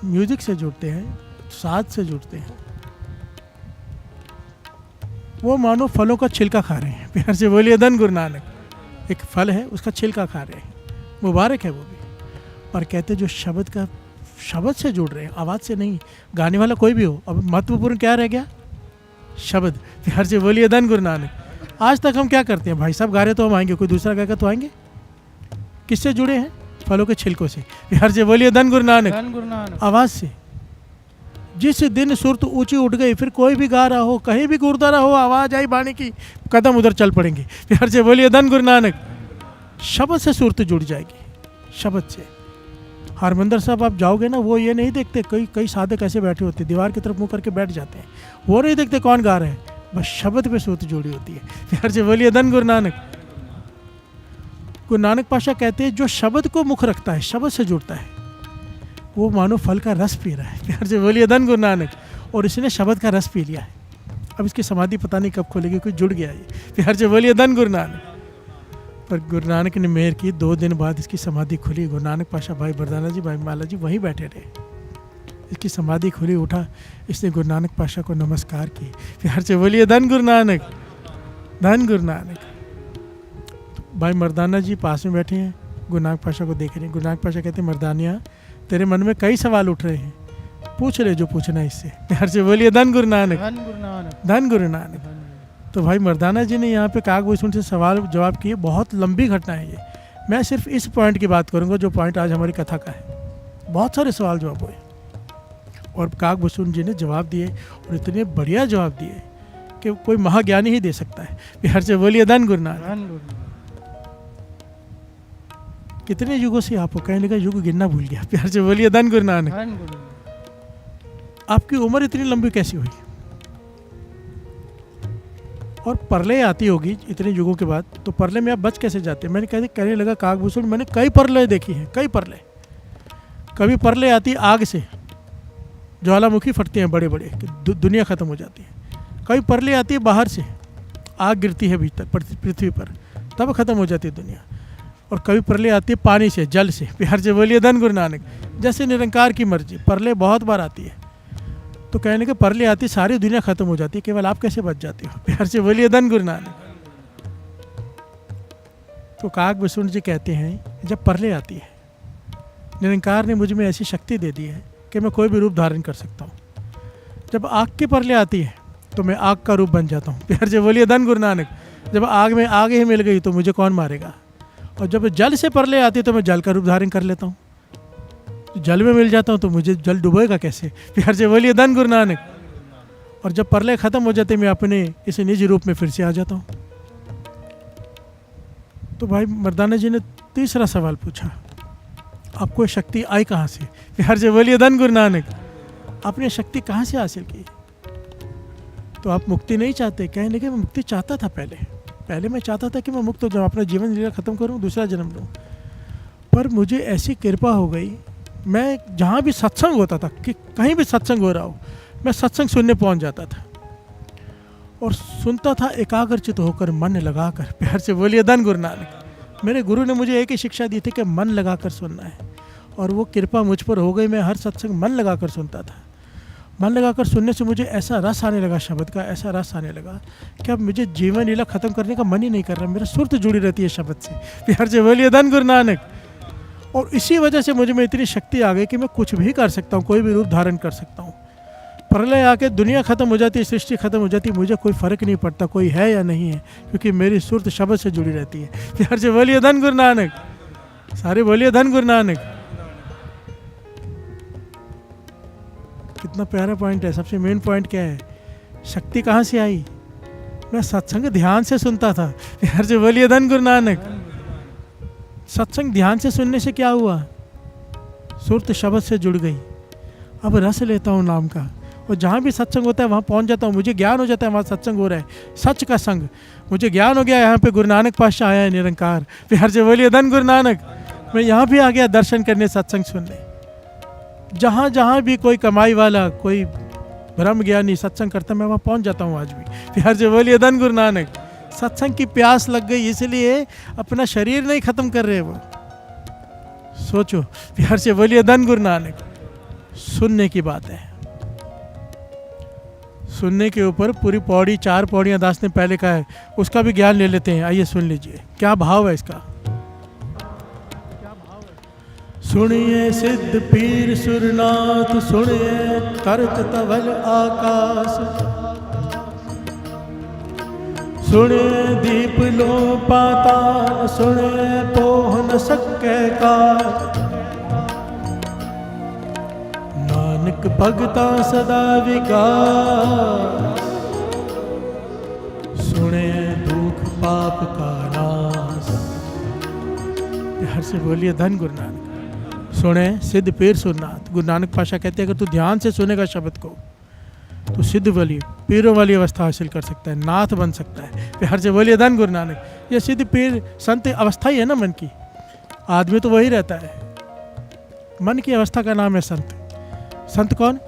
म्यूजिक से जुड़ते हैं, साज से जुड़ते हैं, वो मानो फलों का छिलका खा रहे हैं। प्यार से बोलिए धन गुरु नानक। एक फल है, उसका छिलका खा रहे हैं, मुबारक है वो भी। और कहते जो शब्द से जुड़ रहे हैं, आवाज़ से नहीं। गाने वाला कोई भी हो, अब महत्वपूर्ण क्या रह गया? शब्द। प्यार से बोलिए धन गुरु नानक। आज तक हम क्या करते हैं, भाई साहब गा रहे तो हम आएंगे, कोई दूसरा गाएगा तो आएंगे। किससे जुड़े हैं? फलों के छिलकों से। प्यार से बोलिए धन गुरु नानक। आवाज़ से। जिस दिन सुरत ऊंची उठ गई, फिर कोई भी गा रहा हो, कहीं भी गुरुद्वारा हो, आवाज़ आई बाणी की, कदम उधर चल पड़ेंगे। प्यार से बोलिए धन गुरु नानक। शब्द से सुरत जुड़ जाएगी, शब्द से। हरमंदिर साहब आप जाओगे ना, वो ये नहीं देखते, कई साधक ऐसे बैठे होते, दीवार की तरफ मुँह करके बैठ जाते हैं, वो नहीं देखते कौन गा रहे हैं, बस शब्द पे सुरत जुड़ी होती है। प्यार से बोलिए धन गुरु नानक। गुरु नानक पातशाह कहते हैं, जो शब्द को मुख रखता है, शब्द से जुड़ता है, वो मानो फल का रस पी रहा है। प्यार से बोलिए धन गुरु नानक। और इसने शब्द का रस पी लिया है, अब इसकी समाधि पता नहीं कब खोलेगी, कोई जुड़ गया ये। प्यार से बोलिए धन गुरु नानक। पर गुरु नानक ने मेहर की, 2 दिन बाद इसकी समाधि खुली। गुरु नानक पातशाह, भाई बरदाना जी, भाई माला जी वहीं बैठे रहे। इसकी समाधि खुली, उठा, इसने गुरु नानक पातशाह को नमस्कार की। प्यार से बोलिए धन गुरु नानक, धन गुरु नानक। भाई मर्दाना जी पास में बैठे हैं, गुरु नानक पातशाह को देख रहे हैं। गुरु नानक पातशाह कहते हैं, मर्दानिया तेरे मन में कई सवाल उठ रहे हैं, पूछ ले जो पूछना है इससे। प्यार से बोलिए धन गुरु नानक, धन गुरु नानक। तो भाई मर्दाना जी ने यहाँ पे काग बसुंड से सवाल जवाब किए। बहुत लंबी घटना है ये, मैं सिर्फ इस पॉइंट की बात करूँगा जो पॉइंट आज हमारी कथा का है। बहुत सारे सवाल जवाब हुए और काग बसुंड जी ने जवाब दिए, और इतने बढ़िया जवाब दिए कि कोई महाज्ञानी ही दे सकता है। प्यार से बोलिए धन गुरु नानक। कितने युगों से आपको, कहने का युग गिनना भूल गया। प्यार से बोलिए धन गुरु नानक। आपकी उम्र इतनी लंबी कैसी हुई? और परले आती होगी इतने युगों के बाद, तो परले में आप बच कैसे जाते? मैंने कहने लगा काग बसुंड, मैंने कई परले देखी हैं, कई परले। कभी परले आती आग से, ज्वालामुखी फटते हैं बड़े बड़े, दुनिया ख़त्म हो जाती है। कभी परले आती है बाहर से, आग गिरती है भीतर पृथ्वी पर, तब ख़त्म हो जाती है दुनिया। और कभी परले आती है पानी से, जल से। प्यार से बोलिए धन गुरु नानक। जैसे निरंकार की मर्जी, परले बहुत बार आती है। तो कहने के परले आती, सारी दुनिया खत्म हो जाती है, केवल आप कैसे बच जाते हो? प्यार से बोलिए धन गुरु नानक। तो काग बसुंड जी कहते हैं, जब परले आती है, निरंकार ने मुझ में ऐसी शक्ति दे दी है कि मैं कोई भी रूप धारण कर सकता हूँ। जब आग की परले आती है तो मैं आग का रूप बन जाता हूँ। प्यार से बोलिए धन गुरु नानक। जब आग में आग ही मिल गई तो मुझे कौन मारेगा? और जब जल से परले आती है तो मैं जल का रूप धारण कर लेता हूँ। जल में मिल जाता हूँ तो मुझे जल डुबोएगा कैसे? प्यार से बोलिए धन गुरु नानक। और जब परले ख़त्म हो जाते मैं अपने इस निज रूप में फिर से आ जाता हूँ। तो भाई मर्दाना जी ने तीसरा सवाल पूछा, आपको ये शक्ति आई कहाँ से? बिहार से बोलिए धन गुरु नानक, आपने शक्ति कहाँ से हासिल की? तो आप मुक्ति नहीं चाहते? कहने लगे मैं मुक्ति चाहता था पहले मैं चाहता था कि मैं मुक्त हो जाऊँ, अपना जीवन लीला ख़त्म करूँ, दूसरा जन्म लूँ। पर मुझे ऐसी कृपा हो गई, मैं जहाँ भी सत्संग होता था, कि कहीं भी सत्संग हो रहा हो, मैं सत्संग सुनने पहुँच जाता था और सुनता था एकाग्रचित होकर, मन लगाकर। प्यार से बोलिए धन गुरु नानक। मेरे गुरु ने मुझे एक ही शिक्षा दी थी कि मन लगाकर सुनना है, और वो कृपा मुझ पर हो गई। मैं हर सत्संग मन लगाकर सुनता था। मन लगाकर सुनने से मुझे ऐसा रस आने लगा शब्द का, ऐसा रस आने लगा कि अब मुझे जीवन लीला ख़त्म करने का मन ही नहीं कर रहा। मेरा सुरत जुड़ी रहती है शब्द से। प्यार से बोलिए धन गुरु नानक। और इसी वजह से मुझे में इतनी शक्ति आ गई कि मैं कुछ भी कर सकता हूँ, कोई भी रूप धारण कर सकता हूँ। प्रलय आके दुनिया ख़त्म हो जाती है, सृष्टि ख़त्म हो जाती है, मुझे कोई फ़र्क नहीं पड़ता कोई है या नहीं है, क्योंकि मेरी सुरत शब्द से जुड़ी रहती है। प्यार से बोलिए धन गुरु नानक। सारे बोलिए धन गुरु नानक। कितना प्यारा पॉइंट है। सबसे मेन पॉइंट क्या है? शक्ति कहाँ से आई? मैं सत्संग ध्यान से सुनता था। प्यार से बोलिए धन गुरु नानक। सत्संग ध्यान से सुनने से क्या हुआ? सुरत शब्द से जुड़ गई। अब रस लेता हूँ नाम का, और जहाँ भी सत्संग होता है वहाँ पहुँच जाता हूँ। मुझे ज्ञान हो जाता है वहाँ सत्संग हो रहा है, सच का संग। मुझे ज्ञान हो गया यहाँ पे गुरु नानक पातशाह आया है निरंकार। प्यार से बोलिए धन गुरु नानक। मैं यहाँ भी आ गया दर्शन करने, सत्संग सुनने। जहाँ जहाँ भी कोई कमाई वाला, कोई ब्रह्म ज्ञानी सत्संग करता, मैं वहाँ पहुँच जाता हूँ आज भी। प्यार से बोलिए धन गुरु नानक। सत्संग की प्यास लग गई, इसलिए अपना शरीर नहीं खत्म कर रहे वो। सोचो। प्यार से बोलिए धन गुरु नानक। सुनने की बात है। सुनने के ऊपर पूरी पौड़ी, 4 पौड़ियाँ दास ने पहले कहा है, उसका भी ज्ञान ले लेते हैं। आइए सुन लीजिए क्या भाव है इसका। सुनिए सिद्ध पीर सुरनाथ, सुनिए तरत तवल आकाश, सुनिए दीप लो पाताल, सुनिए पोह न सके काज। नानक भगता सदा विकास, सुने दुख पाप का नाश। प्यार से बोलिए धन गुरु नानक। सुने सिद्ध पीर सुरनाथ। गुरु नानक पातशाह कहते हैं अगर तू ध्यान से सुनेगा शब्द को तो सिद्ध वाली, पीरों वाली अवस्था हासिल कर सकता है, नाथ बन सकता है। प्यार से बोलिए धन गुरु नानक। ये सिद्ध पीर संत अवस्था ही है ना मन की। आदमी तो वही रहता है, मन की अवस्था का नाम है संत। संत कौन?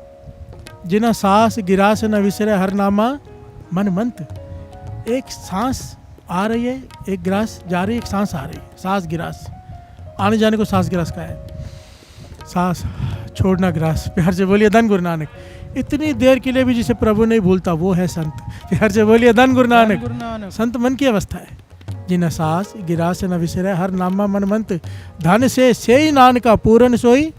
जिना सांस गिरास न विसरे हर नामा मन मंत। एक सांस आ रही है, एक गिरास जा रही है, एक सांस आ रही है, सांस गिरास। आने जाने को सांस गिरास का है, सांस छोड़ना गिरास। प्यार से बोलिए धन गुरु नानक। इतनी देर के लिए भी जिसे प्रभु नहीं भूलता वो है संत। प्यार से बोलिए धन गुरु नानक। संत मन की अवस्था है। जिन सांस गिरास न विसरे हर नामा मन मंत, धन से ही नानका पूरन सोई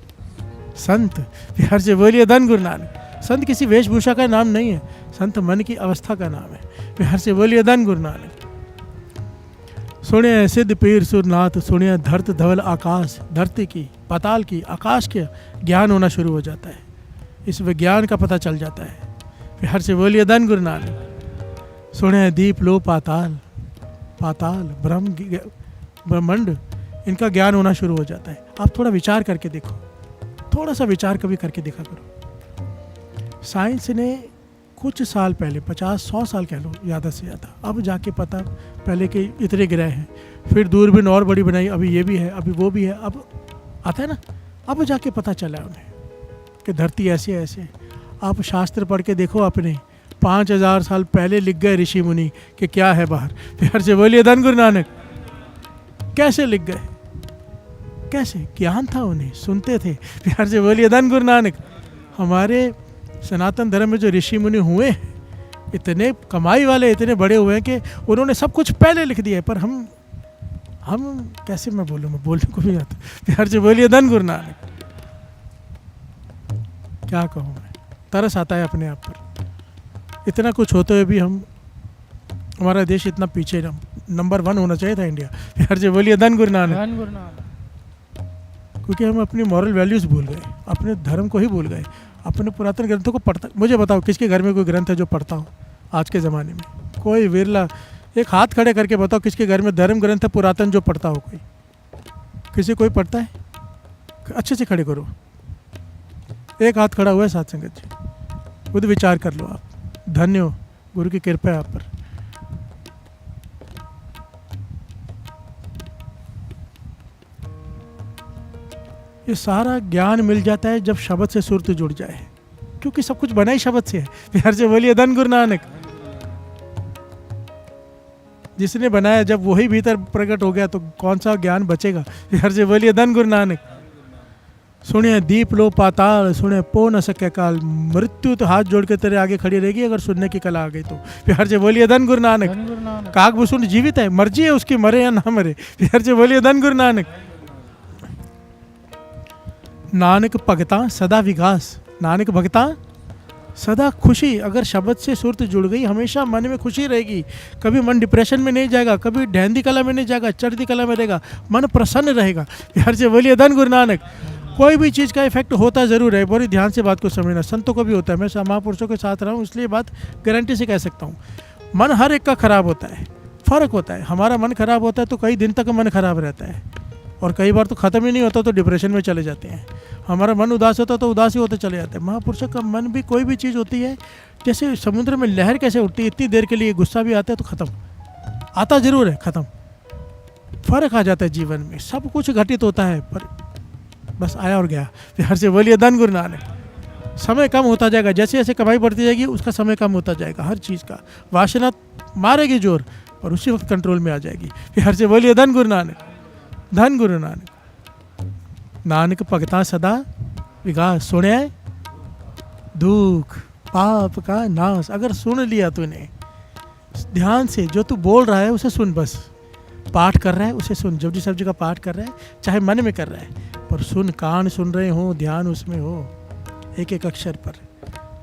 संत। प्यार से बोलिए धन गुरु नानक। संत किसी वेशभूषा का नाम नहीं है, संत मन की अवस्था का नाम है। प्यार से बोलिए धन गुरु नानक। सुनिए सिद्ध पीर सुरनाथ, सुनिए धरत धवल आकाश। धरती की, पाताल की, आकाश के ज्ञान होना शुरू हो जाता है। इस विज्ञान का पता चल जाता है। प्यार से बोलिए धन गुरु नानक। सुनिए दीप लो पाताल, पाताल ब्रह्म ब्रह्मांड, इनका ज्ञान होना शुरू हो जाता है। आप थोड़ा विचार करके देखो, थोड़ा सा विचार कभी करके देखा करो। साइंस ने कुछ साल पहले, 50-100 साल कह लो ज़्यादा से ज़्यादा, अब जाके पता, पहले के इतने ग्रह हैं, फिर दूरबीन और बड़ी बनाई, अभी ये भी है, अभी वो भी है, अब आता है ना, अब जाके पता चला उन्हें कि धरती ऐसे ऐसे। आप शास्त्र पढ़ के देखो अपने, 5000 साल पहले लिख गए ऋषि मुनि कि क्या है बाहर। प्यार से बोलिए धन गुरु नानक। कैसे लिख गए, कैसे ज्ञान था उन्हें, सुनते थे। प्यार से बोलिए धन गुरु नानक। हमारे सनातन धर्म में जो ऋषि मुनि हुए हैं, इतने कमाई वाले, इतने बड़े हुए हैं कि उन्होंने सब कुछ पहले लिख दिया है, पर हम कैसे, मैं बोलूँ, मैं बोलने को भी आता। प्यार से बोलिए धन गुरु नानक। क्या कहूँ मैं, तरस आता है अपने आप पर। इतना कुछ होते हुए भी हमारा देश इतना पीछे, नंबर 1 होना चाहिए था इंडिया। प्यार से बोलिए धन गुरु नानक। क्योंकि हम अपनी मॉरल वैल्यूज़ भूल गए, अपने धर्म को ही भूल गए, अपने पुरातन ग्रंथों को पढ़ता। मुझे बताओ किसके घर में कोई ग्रंथ है जो पढ़ता हो आज के ज़माने में? कोई विरला, एक हाथ खड़े करके बताओ किसके घर में धर्म ग्रंथ है पुरातन जो पढ़ता हो कोई? किसी कोई पढ़ता है? अच्छे से खड़े करो। एक हाथ खड़ा हुआ है साथ संगत जी, खुद विचार कर लो आप। धन्य हो, गुरु की कृपा है आप पर। ये सारा ज्ञान मिल जाता है जब शब्द से सुरत जुड़ जाए, क्योंकि सब कुछ बना ही शब्द से है। प्यार से बोलिए धन गुरु नानक। जिसने बनाया जब वही भीतर प्रकट हो गया तो कौन सा ज्ञान बचेगा? प्यार से बोलिए धन गुरु नानक। सुनिए दीप लो पाताल, सुने पो न सके काल, मृत्यु तो हाथ जोड़ के तेरे आगे खड़ी रहेगी अगर सुनने की कला आ गई तो। प्यार से बोलिए धन गुरु नानक। काग भूषण जीवित है, मर्जी है उसकी, मरे या ना मरे। प्यार से बोलिए धन गुरु नानक। नानक भगता सदा विकास, नानक भगता सदा खुशी। अगर शब्द से सुरत जुड़ गई हमेशा मन में खुशी रहेगी। कभी मन डिप्रेशन में नहीं जाएगा, कभी ढहंदी कला में नहीं जाएगा, चढ़ती कला में रहेगा, मन प्रसन्न रहेगा। प्यार से बोलिए धन गुरु नानक। कोई भी चीज़ का इफेक्ट होता ज़रूर है, बड़ी ध्यान से बात को समझना। संतों को भी होता है, मैं महापुरुषों के साथ रहा हूँ इसलिए बात गारंटी से कह सकता हूँ। मन हर एक का खराब होता है, फ़र्क होता है। हमारा मन खराब होता है तो कई दिन तक मन खराब रहता है, और कई बार तो ख़त्म ही नहीं होता तो डिप्रेशन में चले जाते हैं। हमारा मन उदास होता तो उदासी होते चले जाते हैं। महापुरुषों का मन भी कोई भी चीज़ होती है, जैसे समुद्र में लहर कैसे उठती है, इतनी देर के लिए गुस्सा भी आता है तो ख़त्म, आता ज़रूर है, ख़त्म। फ़र्क आ जाता है जीवन में, सब कुछ घटित होता है पर बस आया और गया। प्यार से बोलिए धन गुरु नानक। समय कम होता जाएगा, जैसे जैसे कमाई बढ़ती जाएगी उसका समय कम होता जाएगा। हर चीज़ का वासना मारेगी जोर और उसी वक्त कंट्रोल में आ जाएगी। प्यार से बोलिए धन गुरु नानक। धन गुरु नानक। नानक भगता सदा विकास, सुने दुख पाप का नाश। अगर सुन लिया तूने ध्यान से, जो तू बोल रहा है उसे सुन, बस पाठ कर रहा है उसे सुन, जपजी साहब जी का पाठ कर रहा है चाहे मन में कर रहा है पर सुन, कान सुन रहे हो, ध्यान उसमें हो एक एक अक्षर पर,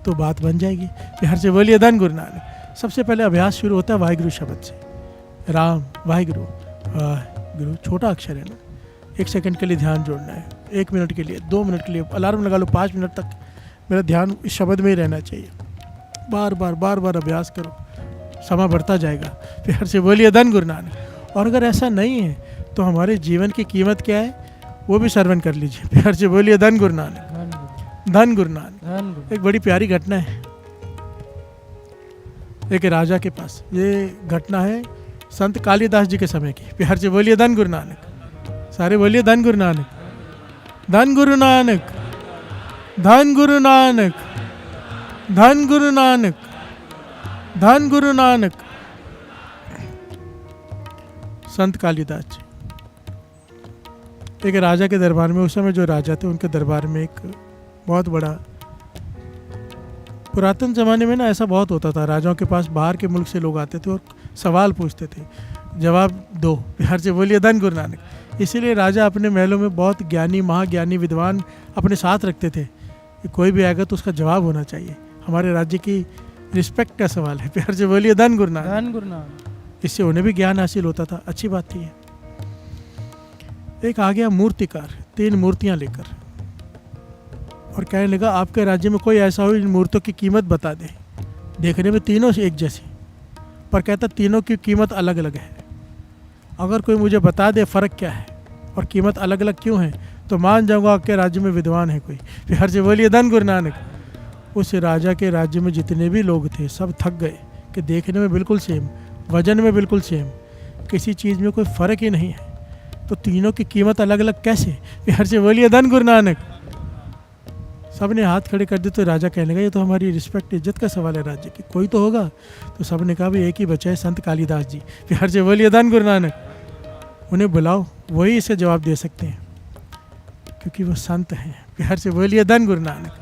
तो बात बन जाएगी। प्यार से बोलिए धन गुरु नानक। सबसे पहले अभ्यास शुरू होता है वाहिगुरु शब्द से। राम वाहिगुरु, वाहिगुरु छोटा अक्षर है ना, 1 सेकंड के लिए ध्यान जोड़ना है, 1 मिनट के लिए, 2 मिनट के लिए, अलार्म लगा लो, 5 मिनट तक मेरा ध्यान इस शब्द में ही रहना चाहिए। बार बार अभ्यास करो, समय बढ़ता जाएगा। प्यार से बोलिए धन गुरु नानक। और अगर ऐसा नहीं है तो हमारे जीवन की कीमत क्या है वो भी श्रवण कर लीजिए। प्यार से बोलिए धन गुरु नानक। धन गुरु नानक। एक बड़ी प्यारी घटना है एक राजा के पास। ये घटना है संत कालिदास जी के समय की। प्यार से बोलिए धन गुरु नानक। सारे बोलिए धन गुरु नानक। धन गुरु नानक। धन गुरु नानक। धन गुरु नानक। धन गुरु नानक। संत कालिदास जी एक राजा के दरबार में, उस समय जो राजा थे उनके दरबार में एक बहुत बड़ा, पुरातन ज़माने में ना ऐसा बहुत होता था, राजाओं के पास बाहर के मुल्क से लोग आते थे और सवाल पूछते थे, जवाब दो। प्यार से बोलिए धन गुरु नानक। इसीलिए राजा अपने महलों में बहुत ज्ञानी महाज्ञानी विद्वान अपने साथ रखते थे कि कोई भी आएगा तो उसका जवाब होना चाहिए। हमारे राज्य की रिस्पेक्ट का सवाल है। प्यार से बोलिए धन गुरु नानक। धन गुरु नानक। इससे उन्हें भी ज्ञान हासिल होता था, अच्छी बात थी ये। एक आ गया मूर्तिकार 3 मूर्तियां लेकर और कहने लगा आपके राज्य में कोई ऐसा हो इन मूर्तियों की कीमत बता दे। देखने में तीनों एक जैसी, पर कहता तीनों की कीमत अलग अलग है। अगर कोई मुझे बता दे फ़र्क क्या है और कीमत अलग अलग क्यों है तो मान जाऊंगा आपके राज्य में विद्वान है कोई। प्यार से बोलिए धन गुरु नानक। उस राजा के राज्य में जितने भी लोग थे सब थक गए कि देखने में बिल्कुल सेम, वजन में बिल्कुल सेम, किसी चीज़ में कोई फ़र्क ही नहीं है, तो तीनों की कीमत अलग अलग कैसे? प्यार से बोलिए धन गुरु नानक। सब ने हाथ खड़े कर दिए तो राजा कहने लगा ये तो हमारी रिस्पेक्ट इज्जत का सवाल है राज्य की, कोई तो होगा। तो सब ने कहा भाई एक ही बचा है, संत कालिदास जी। प्यार से बोलिए धन गुरु नानक। उन्हें बुलाओ, वही इसे जवाब दे सकते हैं क्योंकि वो संत हैं। प्यार से बोलिए धन गुरु नानक।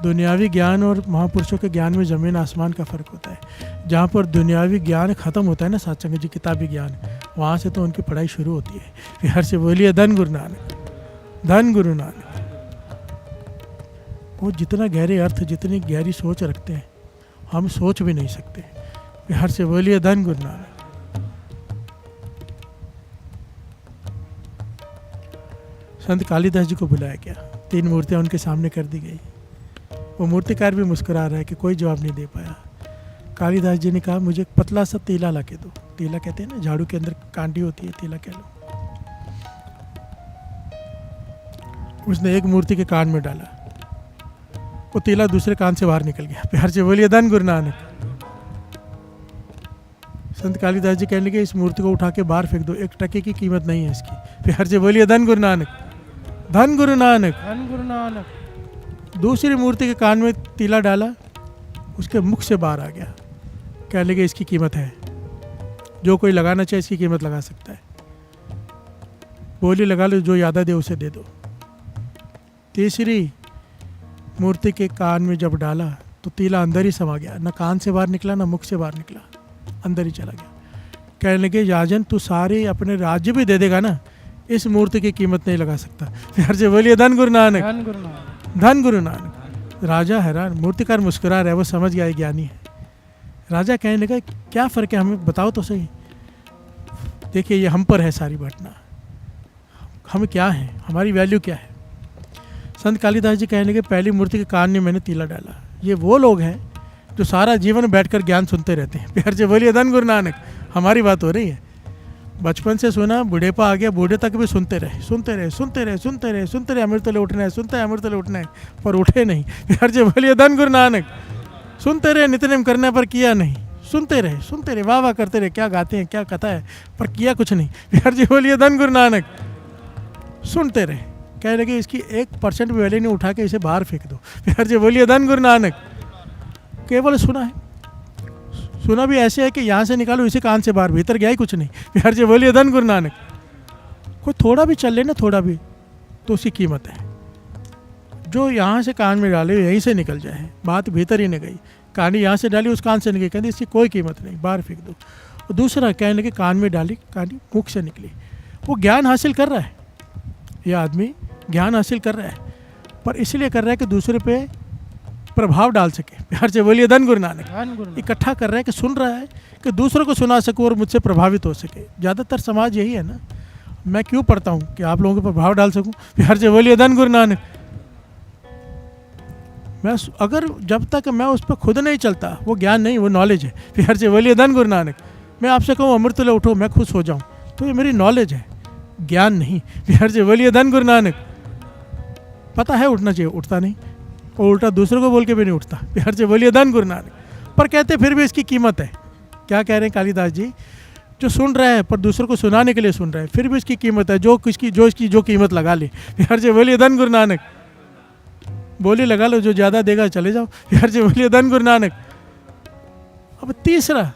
दुनियावी ज्ञान और महापुरुषों के ज्ञान में ज़मीन आसमान का फ़र्क होता है। जहाँ पर दुनियावी ज्ञान ख़त्म होता है ना सत्संग जी किताबी ज्ञान, वहाँ से तो उनकी पढ़ाई शुरू होती है। प्यार से बोलिए धन गुरु नानक। धन गुरु नानक। वो जितना गहरे अर्थ, जितनी गहरी सोच रखते हैं हम सोच भी नहीं सकते। प्यार से बोलिए धन गुरु नानक। संत कालिदास जी को बुलाया गया, 3 मूर्तियाँ उनके सामने कर दी गई। वो मूर्तिकार भी मुस्कुरा रहा है कि कोई जवाब नहीं दे पाया। कालिदास जी ने कहा मुझे एक पतला सा तीला ला के दो। तीला कहते हैं ना, झाड़ू के अंदर कांटी होती है, तीला कह लो। उसने एक मूर्ति के कान में डाला, वो तीला दूसरे कान से बाहर निकल गया। प्यार से बोलिए धन गुरु नानक। संत कालिदास जी कहने लगे इस मूर्ति को उठा के बाहर फेंक दो, 1 टके की कीमत नहीं है इसकी। प्यार से बोलिए धन गुरु नानक, धन गुरु नानक, धन गुरु नानक। दूसरी मूर्ति के कान में तीला डाला, उसके मुख से बाहर आ गया। कहने लगे इसकी कीमत है, जो कोई लगाना चाहे इसकी कीमत लगा सकता है। बोली लगा लो, जो यादा दे उसे दे दो। तीसरी मूर्ति के कान में जब डाला तो तीला अंदर ही समा गया, ना कान से बाहर निकला ना मुख से बाहर निकला, अंदर ही चला गया। कहने लगे राजन तू सारे अपने राज्य भी दे देगा ना, इस मूर्ति की कीमत नहीं लगा सकता। प्यार से बोलिए धन गुरु नानक, धन गुरु नानक। धन गुरु नानक। राजा हैरान, मूर्तिकार मुस्कुरा रहा है, वो समझ गया ज्ञानी है। राजा कहने लगा क्या फ़र्क है, हमें बताओ तो सही। देखिए ये हम पर है सारी घटना, हम क्या हैं, हमारी वैल्यू क्या है। संत कालिदास जी कहने लगे पहली मूर्ति के कान में मैंने तीला डाला। ये वो लोग हैं जो सारा जीवन बैठकर ज्ञान सुनते रहते हैं। प्यार से बोलिए धन गुरु नानक। हमारी बात हो रही है, बचपन से सुना, बुढ़ेपा आ गया, बूढ़े तक भी सुनते रहे, सुनते रहे, सुनते रहे, सुनते रहे, सुनते रहे, अमृत तले उठना है, सुनते हैं अमृत तले उठना है, पर उठे नहीं। प्यार से बोलिए धन गुरु नानक। सुनते रहे, नित्यनेम करने पर किया नहीं, सुनते रहे, सुनते रहे, वाह वाह करते रहे, क्या गाते हैं, क्या कथा है, पर किया कुछ नहीं। प्यार से बोलिए धन गुरु नानक। सुनते रहे, कह लगे इसकी 1% भी वैल्यू नहीं, उठा के इसे बाहर फेंक दो। प्यार से बोलिए धन गुरु नानक। केवल सुना है, सुना भी ऐसे है कि यहाँ से निकालो इसे कान से बाहर, भीतर गया ही कुछ नहीं। प्यार से बोलिए धन गुरु नानक। कोई थोड़ा भी चल ले ना, थोड़ा भी, तो उसकी कीमत है। जो यहाँ से कान में डाले यहीं से निकल जाए, बात भीतर ही नहीं गई। कहानी यहाँ से डाली उस कान से निकली, कहते इसकी कोई कीमत नहीं, बाहर फेंक दो। और दूसरा कहने लगे कान में डाली, कहानी मुख से निकली। वो ज्ञान हासिल कर रहा है, यह आदमी ज्ञान हासिल कर रहा है, पर इसलिए कर रहा है कि दूसरे पे प्रभाव डाल सके। प्यार से बोलिए धन गुरु नानक। इकट्ठा कर रहा है कि सुन रहा है कि दूसरों को सुना सकूं और मुझसे प्रभावित हो सके। ज़्यादातर समाज यही है ना, मैं क्यों पढ़ता हूँ कि आप लोगों पर प्रभाव डाल सकूं। प्यार से बोलिए धन गुरु नानक। मैं अगर जब तक मैं उस पर खुद नहीं चलता, वो ज्ञान नहीं, वो नॉलेज है। प्यार से बोलिए धन गुरु नानक। मैं आपसे कहूँ अमृत ले उठो, मैं खुश हो जाऊँ, तो ये मेरी नॉलेज है, ज्ञान नहीं। प्यार से बोलिए धन गुरु नानक। पता है उठना चाहिए, उठता नहीं, और उल्टा दूसरों को बोल के भी नहीं उठता। प्यार से बोलिए धन गुरु नानक। पर कहते फिर भी इसकी कीमत है। क्या कह रहे हैं कालिदास जी, जो सुन रहा है पर दूसरों को सुनाने के लिए सुन रहा है, फिर भी इसकी कीमत है, जो इसकी जो कीमत लगा ले। प्यार से बोलिए धन गुरु नानक। बोली लगा लो, जो ज़्यादा देगा चले जाओ। प्यार से बोलिए धन गुरु नानक। अब तीसरा,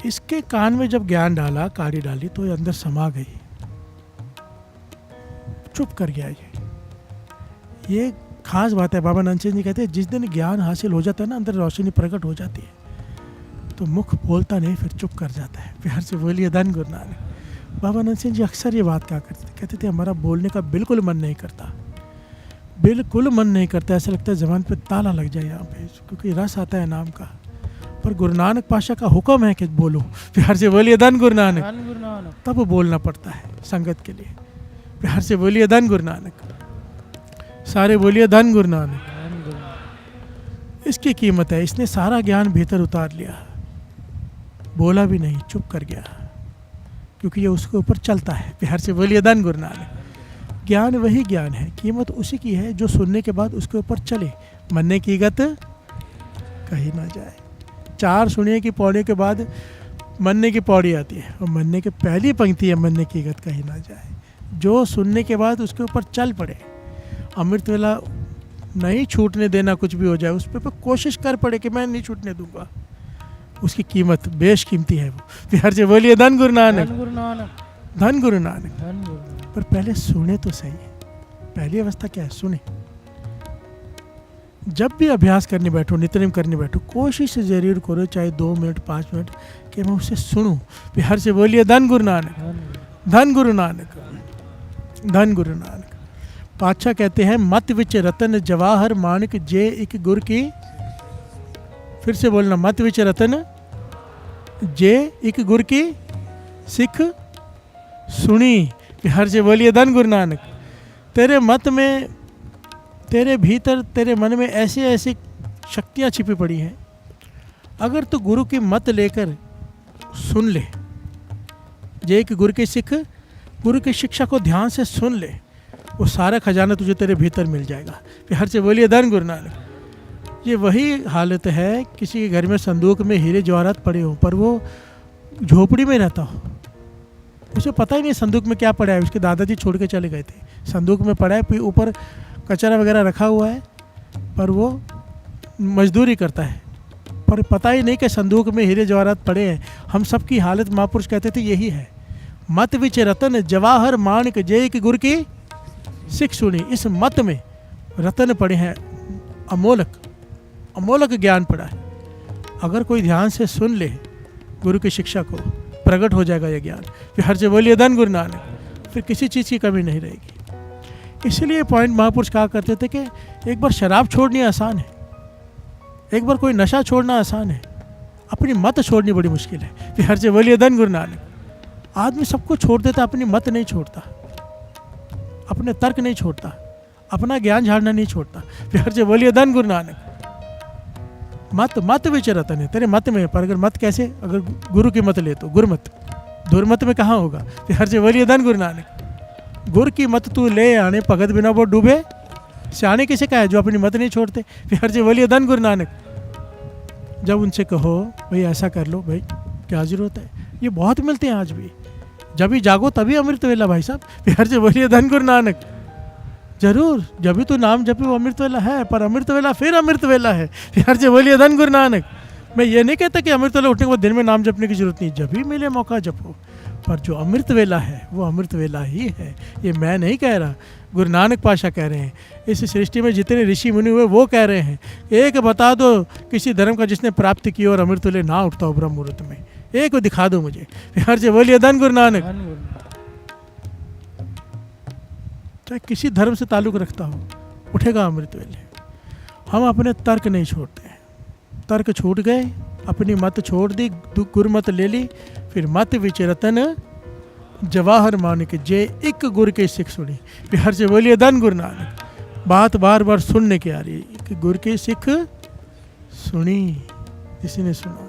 इसके कान में जब ज्ञान डाला, काड़ी डाली, तो ये अंदर समा गई, चुप कर गया। ये खास बात है। बाबा नंदचंद जी कहते हैं जिस दिन ज्ञान हासिल हो जाता है ना, अंदर रोशनी प्रकट हो जाती है, तो मुख बोलता नहीं, फिर चुप कर जाता है। प्यार से बोलिए धन गुरु नानक। बाबा नंदचंद जी अक्सर ये बात कहा करते थे, कहते थे हमारा बोलने का बिल्कुल मन नहीं करता, बिल्कुल मन नहीं करता, ऐसा लगता है ज़बान पे ताला लग जाए यहाँ पे, क्योंकि रस आता है नाम का। पर गुरु नानक पाशा का हुक्म है कि बोलो। प्यार से बोलिए धन गुरु नानक। तब बोलना पड़ता है संगत के लिए। प्यार से बोलिए धन गुरु नानक। सारे बोलिए धन गुरु नानक। इसकी कीमत है, इसने सारा ज्ञान भीतर उतार लिया, बोला भी नहीं, चुप कर गया, क्योंकि ये उसके ऊपर चलता है। प्यार से बोलिए धन गुरु नानक। ज्ञान वही ज्ञान है, कीमत उसी की है जो सुनने के बाद उसके ऊपर चले, मरने की गत कहीं ना जाए। 4 सुनिए की पौड़ी के बाद मरने की पौड़ी आती है, और मरने की पहली पंक्ति है मरने की गत कहीं ना जाए। जो सुनने के बाद उसके ऊपर चल पड़े, अमृत वेला नहीं छूटने देना, कुछ भी हो जाए उस पर कोशिश कर पड़े कि मैं नहीं छूटने दूंगा, उसकी कीमत बेश कीमती है वो। प्यार से बोलिए धन गुरु नानक। धन गुरु नानक। पर पहले सुने तो सही। पहली अवस्था क्या है, सुने। जब भी अभ्यास करने बैठो, नित्यनेम करने बैठो, कोशिश जरूर करो, चाहे 2 मिनट 5 मिनट, कि मैं उसे सुनूं। प्यार से बोलिए धन गुरु नानक। धन गुरु नानक। धन गुरु नानक। पातशाह कहते हैं मत विच रतन जवाहर मानक जे एक गुर की। फिर से बोलना, मत विच रतन जे एक गुर की सिख सुनी। प्यार से बोलिए धन गुरु नानक। तेरे मत में, तेरे भीतर, तेरे मन में ऐसे ऐसे शक्तियाँ छिपी पड़ी हैं। अगर तो गुरु की मत लेकर सुन ले, जे कि गुरु के सिख गुरु की शिक्षा को ध्यान से सुन ले, वो सारा खजाना तुझे तेरे भीतर मिल जाएगा। फिर हर से बोलिए धन गुरु नानक। ये वही हालत है किसी के घर में संदूक में हीरे जवाहरात पड़े हों, पर वो झोपड़ी में रहता हो, उसे पता ही नहीं संदूक में क्या पड़ा है। उसके दादाजी छोड़ के चले गए थे, संदूक में पड़ा है, फिर ऊपर कचरा वगैरह रखा हुआ है, पर वो मजदूरी करता है, पर पता ही नहीं कि संदूक में हीरे जवाहरात पड़े हैं। हम सब की हालत महापुरुष कहते थे यही है। मत विच रतन जवाहर माणिक जय की गुरु की सिख सुनी। इस मत में रतन पड़े हैं, अमोलक अमोलक ज्ञान पड़ा है। अगर कोई ध्यान से सुन ले गुरु की शिक्षा को, प्रकट हो जाएगा यह ज्ञान। फिर हर से बोलिए धन गुरु नानक। फिर किसी चीज़ की कमी नहीं रहेगी। इसलिए पॉइंट महापुरुष कहा करते थे कि एक बार शराब छोड़नी आसान है, एक बार कोई नशा छोड़ना आसान है, अपनी मत छोड़नी बड़ी मुश्किल है। फिर हर से बोलिए धन गुरु नानक। आदमी सबको छोड़ देता, अपनी मत नहीं छोड़ता, अपने तर्क नहीं छोड़ता, अपना ज्ञान झाड़ना नहीं छोड़ता। फिर हर से बोलिए धन गुरु नानक। मत विच रतन है, तेरे मत में, पर अगर मत कैसे, अगर गुरु की मत ले तो गुरमत, दुर्मत में कहाँ होगा। फिर हर से बोलिए धन गुरु नानक। गुरु की मत तू ले आने, भगत बिना वो डूबे, सियाने किसे कहा है, जो अपनी मत नहीं छोड़ते। फिर हर से बोलिए धन गुरु नानक। जब उनसे कहो भाई ऐसा कर लो, भाई क्या जरूरत है, ये बहुत मिलते हैं आज भी। जब भी जागो तभी अमृत वेला भाई साहब। फिर हर से बोलिए धन गुरु नानक। जरूर, जब भी तो नाम जपे वो अमृत वेला है, पर अमृत वेला फिर अमृत वेला है। फिर हर से बोलिए धन गुरु नानक। मैं ये नहीं कहता कि अमृत वेला उठने के बाद दिन में नाम जपने की जरूरत नहीं, जब भी मिले मौका जपो, पर जो अमृत वेला है वो अमृत वेला ही है। ये मैं नहीं कह रहा, गुरु नानक पातशाह कह रहे हैं। इस सृष्टि में जितने ऋषि मुनि हुए वो कह रहे हैं। एक बता दो किसी धर्म का जिसने प्राप्त की और अमृत वेले ना उठता हो ब्रह्म मुहूर्त में, एक दिखा दो मुझे। हर से बोलिए धन गुरु नानक। चाहे किसी धर्म से ताल्लुक रखता हो, उठेगा अमृत वेले। हम अपने तर्क नहीं छोड़ते हैं, तर्क छूट गए, अपनी मत छोड़ दी, गुरमत ले ली। फिर मत विच रतन जवाहर माणिक जे एक गुरु के सिख सुनी। फिर हर से बोलिए धन गुरु नानक। बात बार बार सुनने की आ रही है कि गुरु की सिख सुनी, किसी ने सुना,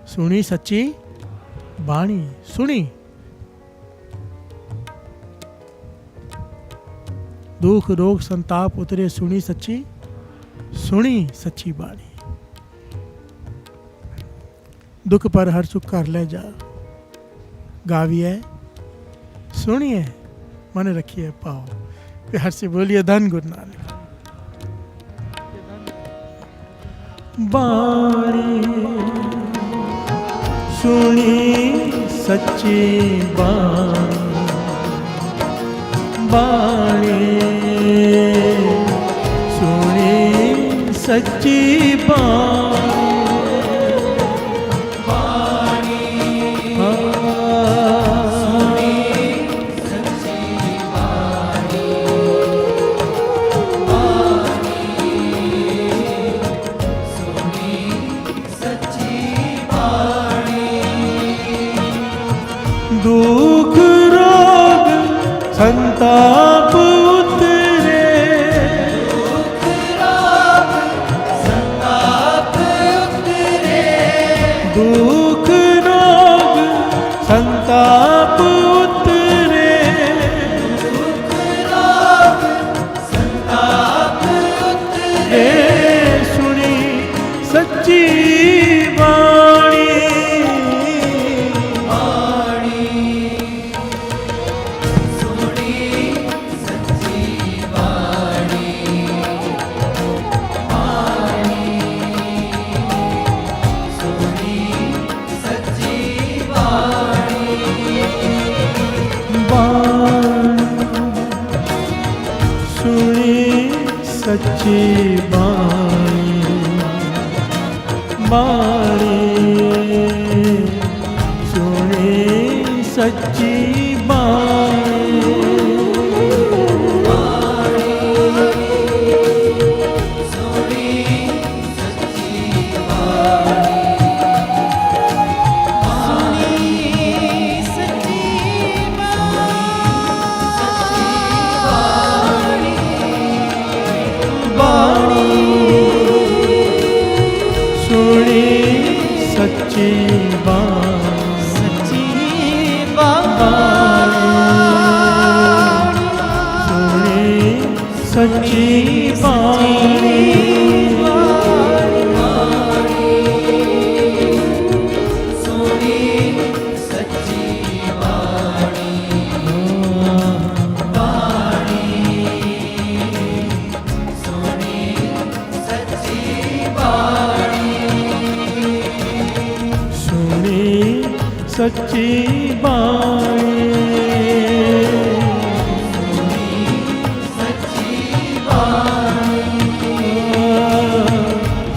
सुनी सच्ची बाणी, सुनी दुख रोग संताप उतरे, सुनी सच्ची बाणी। दुख पर हर सुख कर ले जा, गाविए सुनिए मन रखिए पाओ। प्यार से बोलिए धन गुरु नानक। बाणी सुनी सच्ची बाणी, बाणी सुनी सच्ची बाणी। दुख रोग संताप उतरे, दुख रोग संताप उतरे, दुख रोग संताप उतरे, दुख रोग संताप उतरे। सुनी सच्ची बाणी, सच्ची बाणी, बाणी सुनी सच्ची बाणी। सच्ची बाणी सच्ची बाणी सुनी सच्ची बाणी सोनी सच्ची वाणी वाणी सोनी सच्ची वाणी सुनी सच्ची बाणी सच्ची वाणी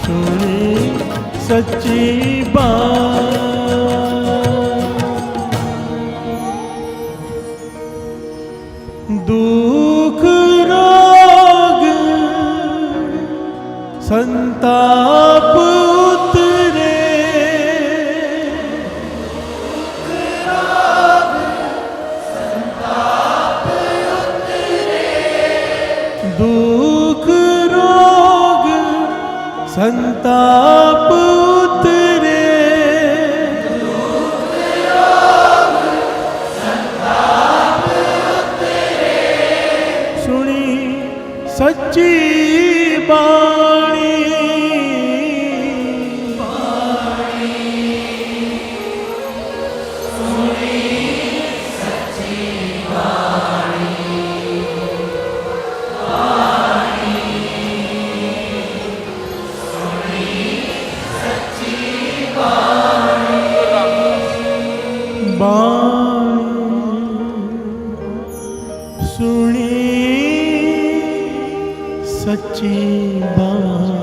सुनी सच्ची बाणी दुख रोग संताप उतरे दुख रोग संताप उतरे सुनी सच्ची बाणी बाणी सुनी सच्ची बाणी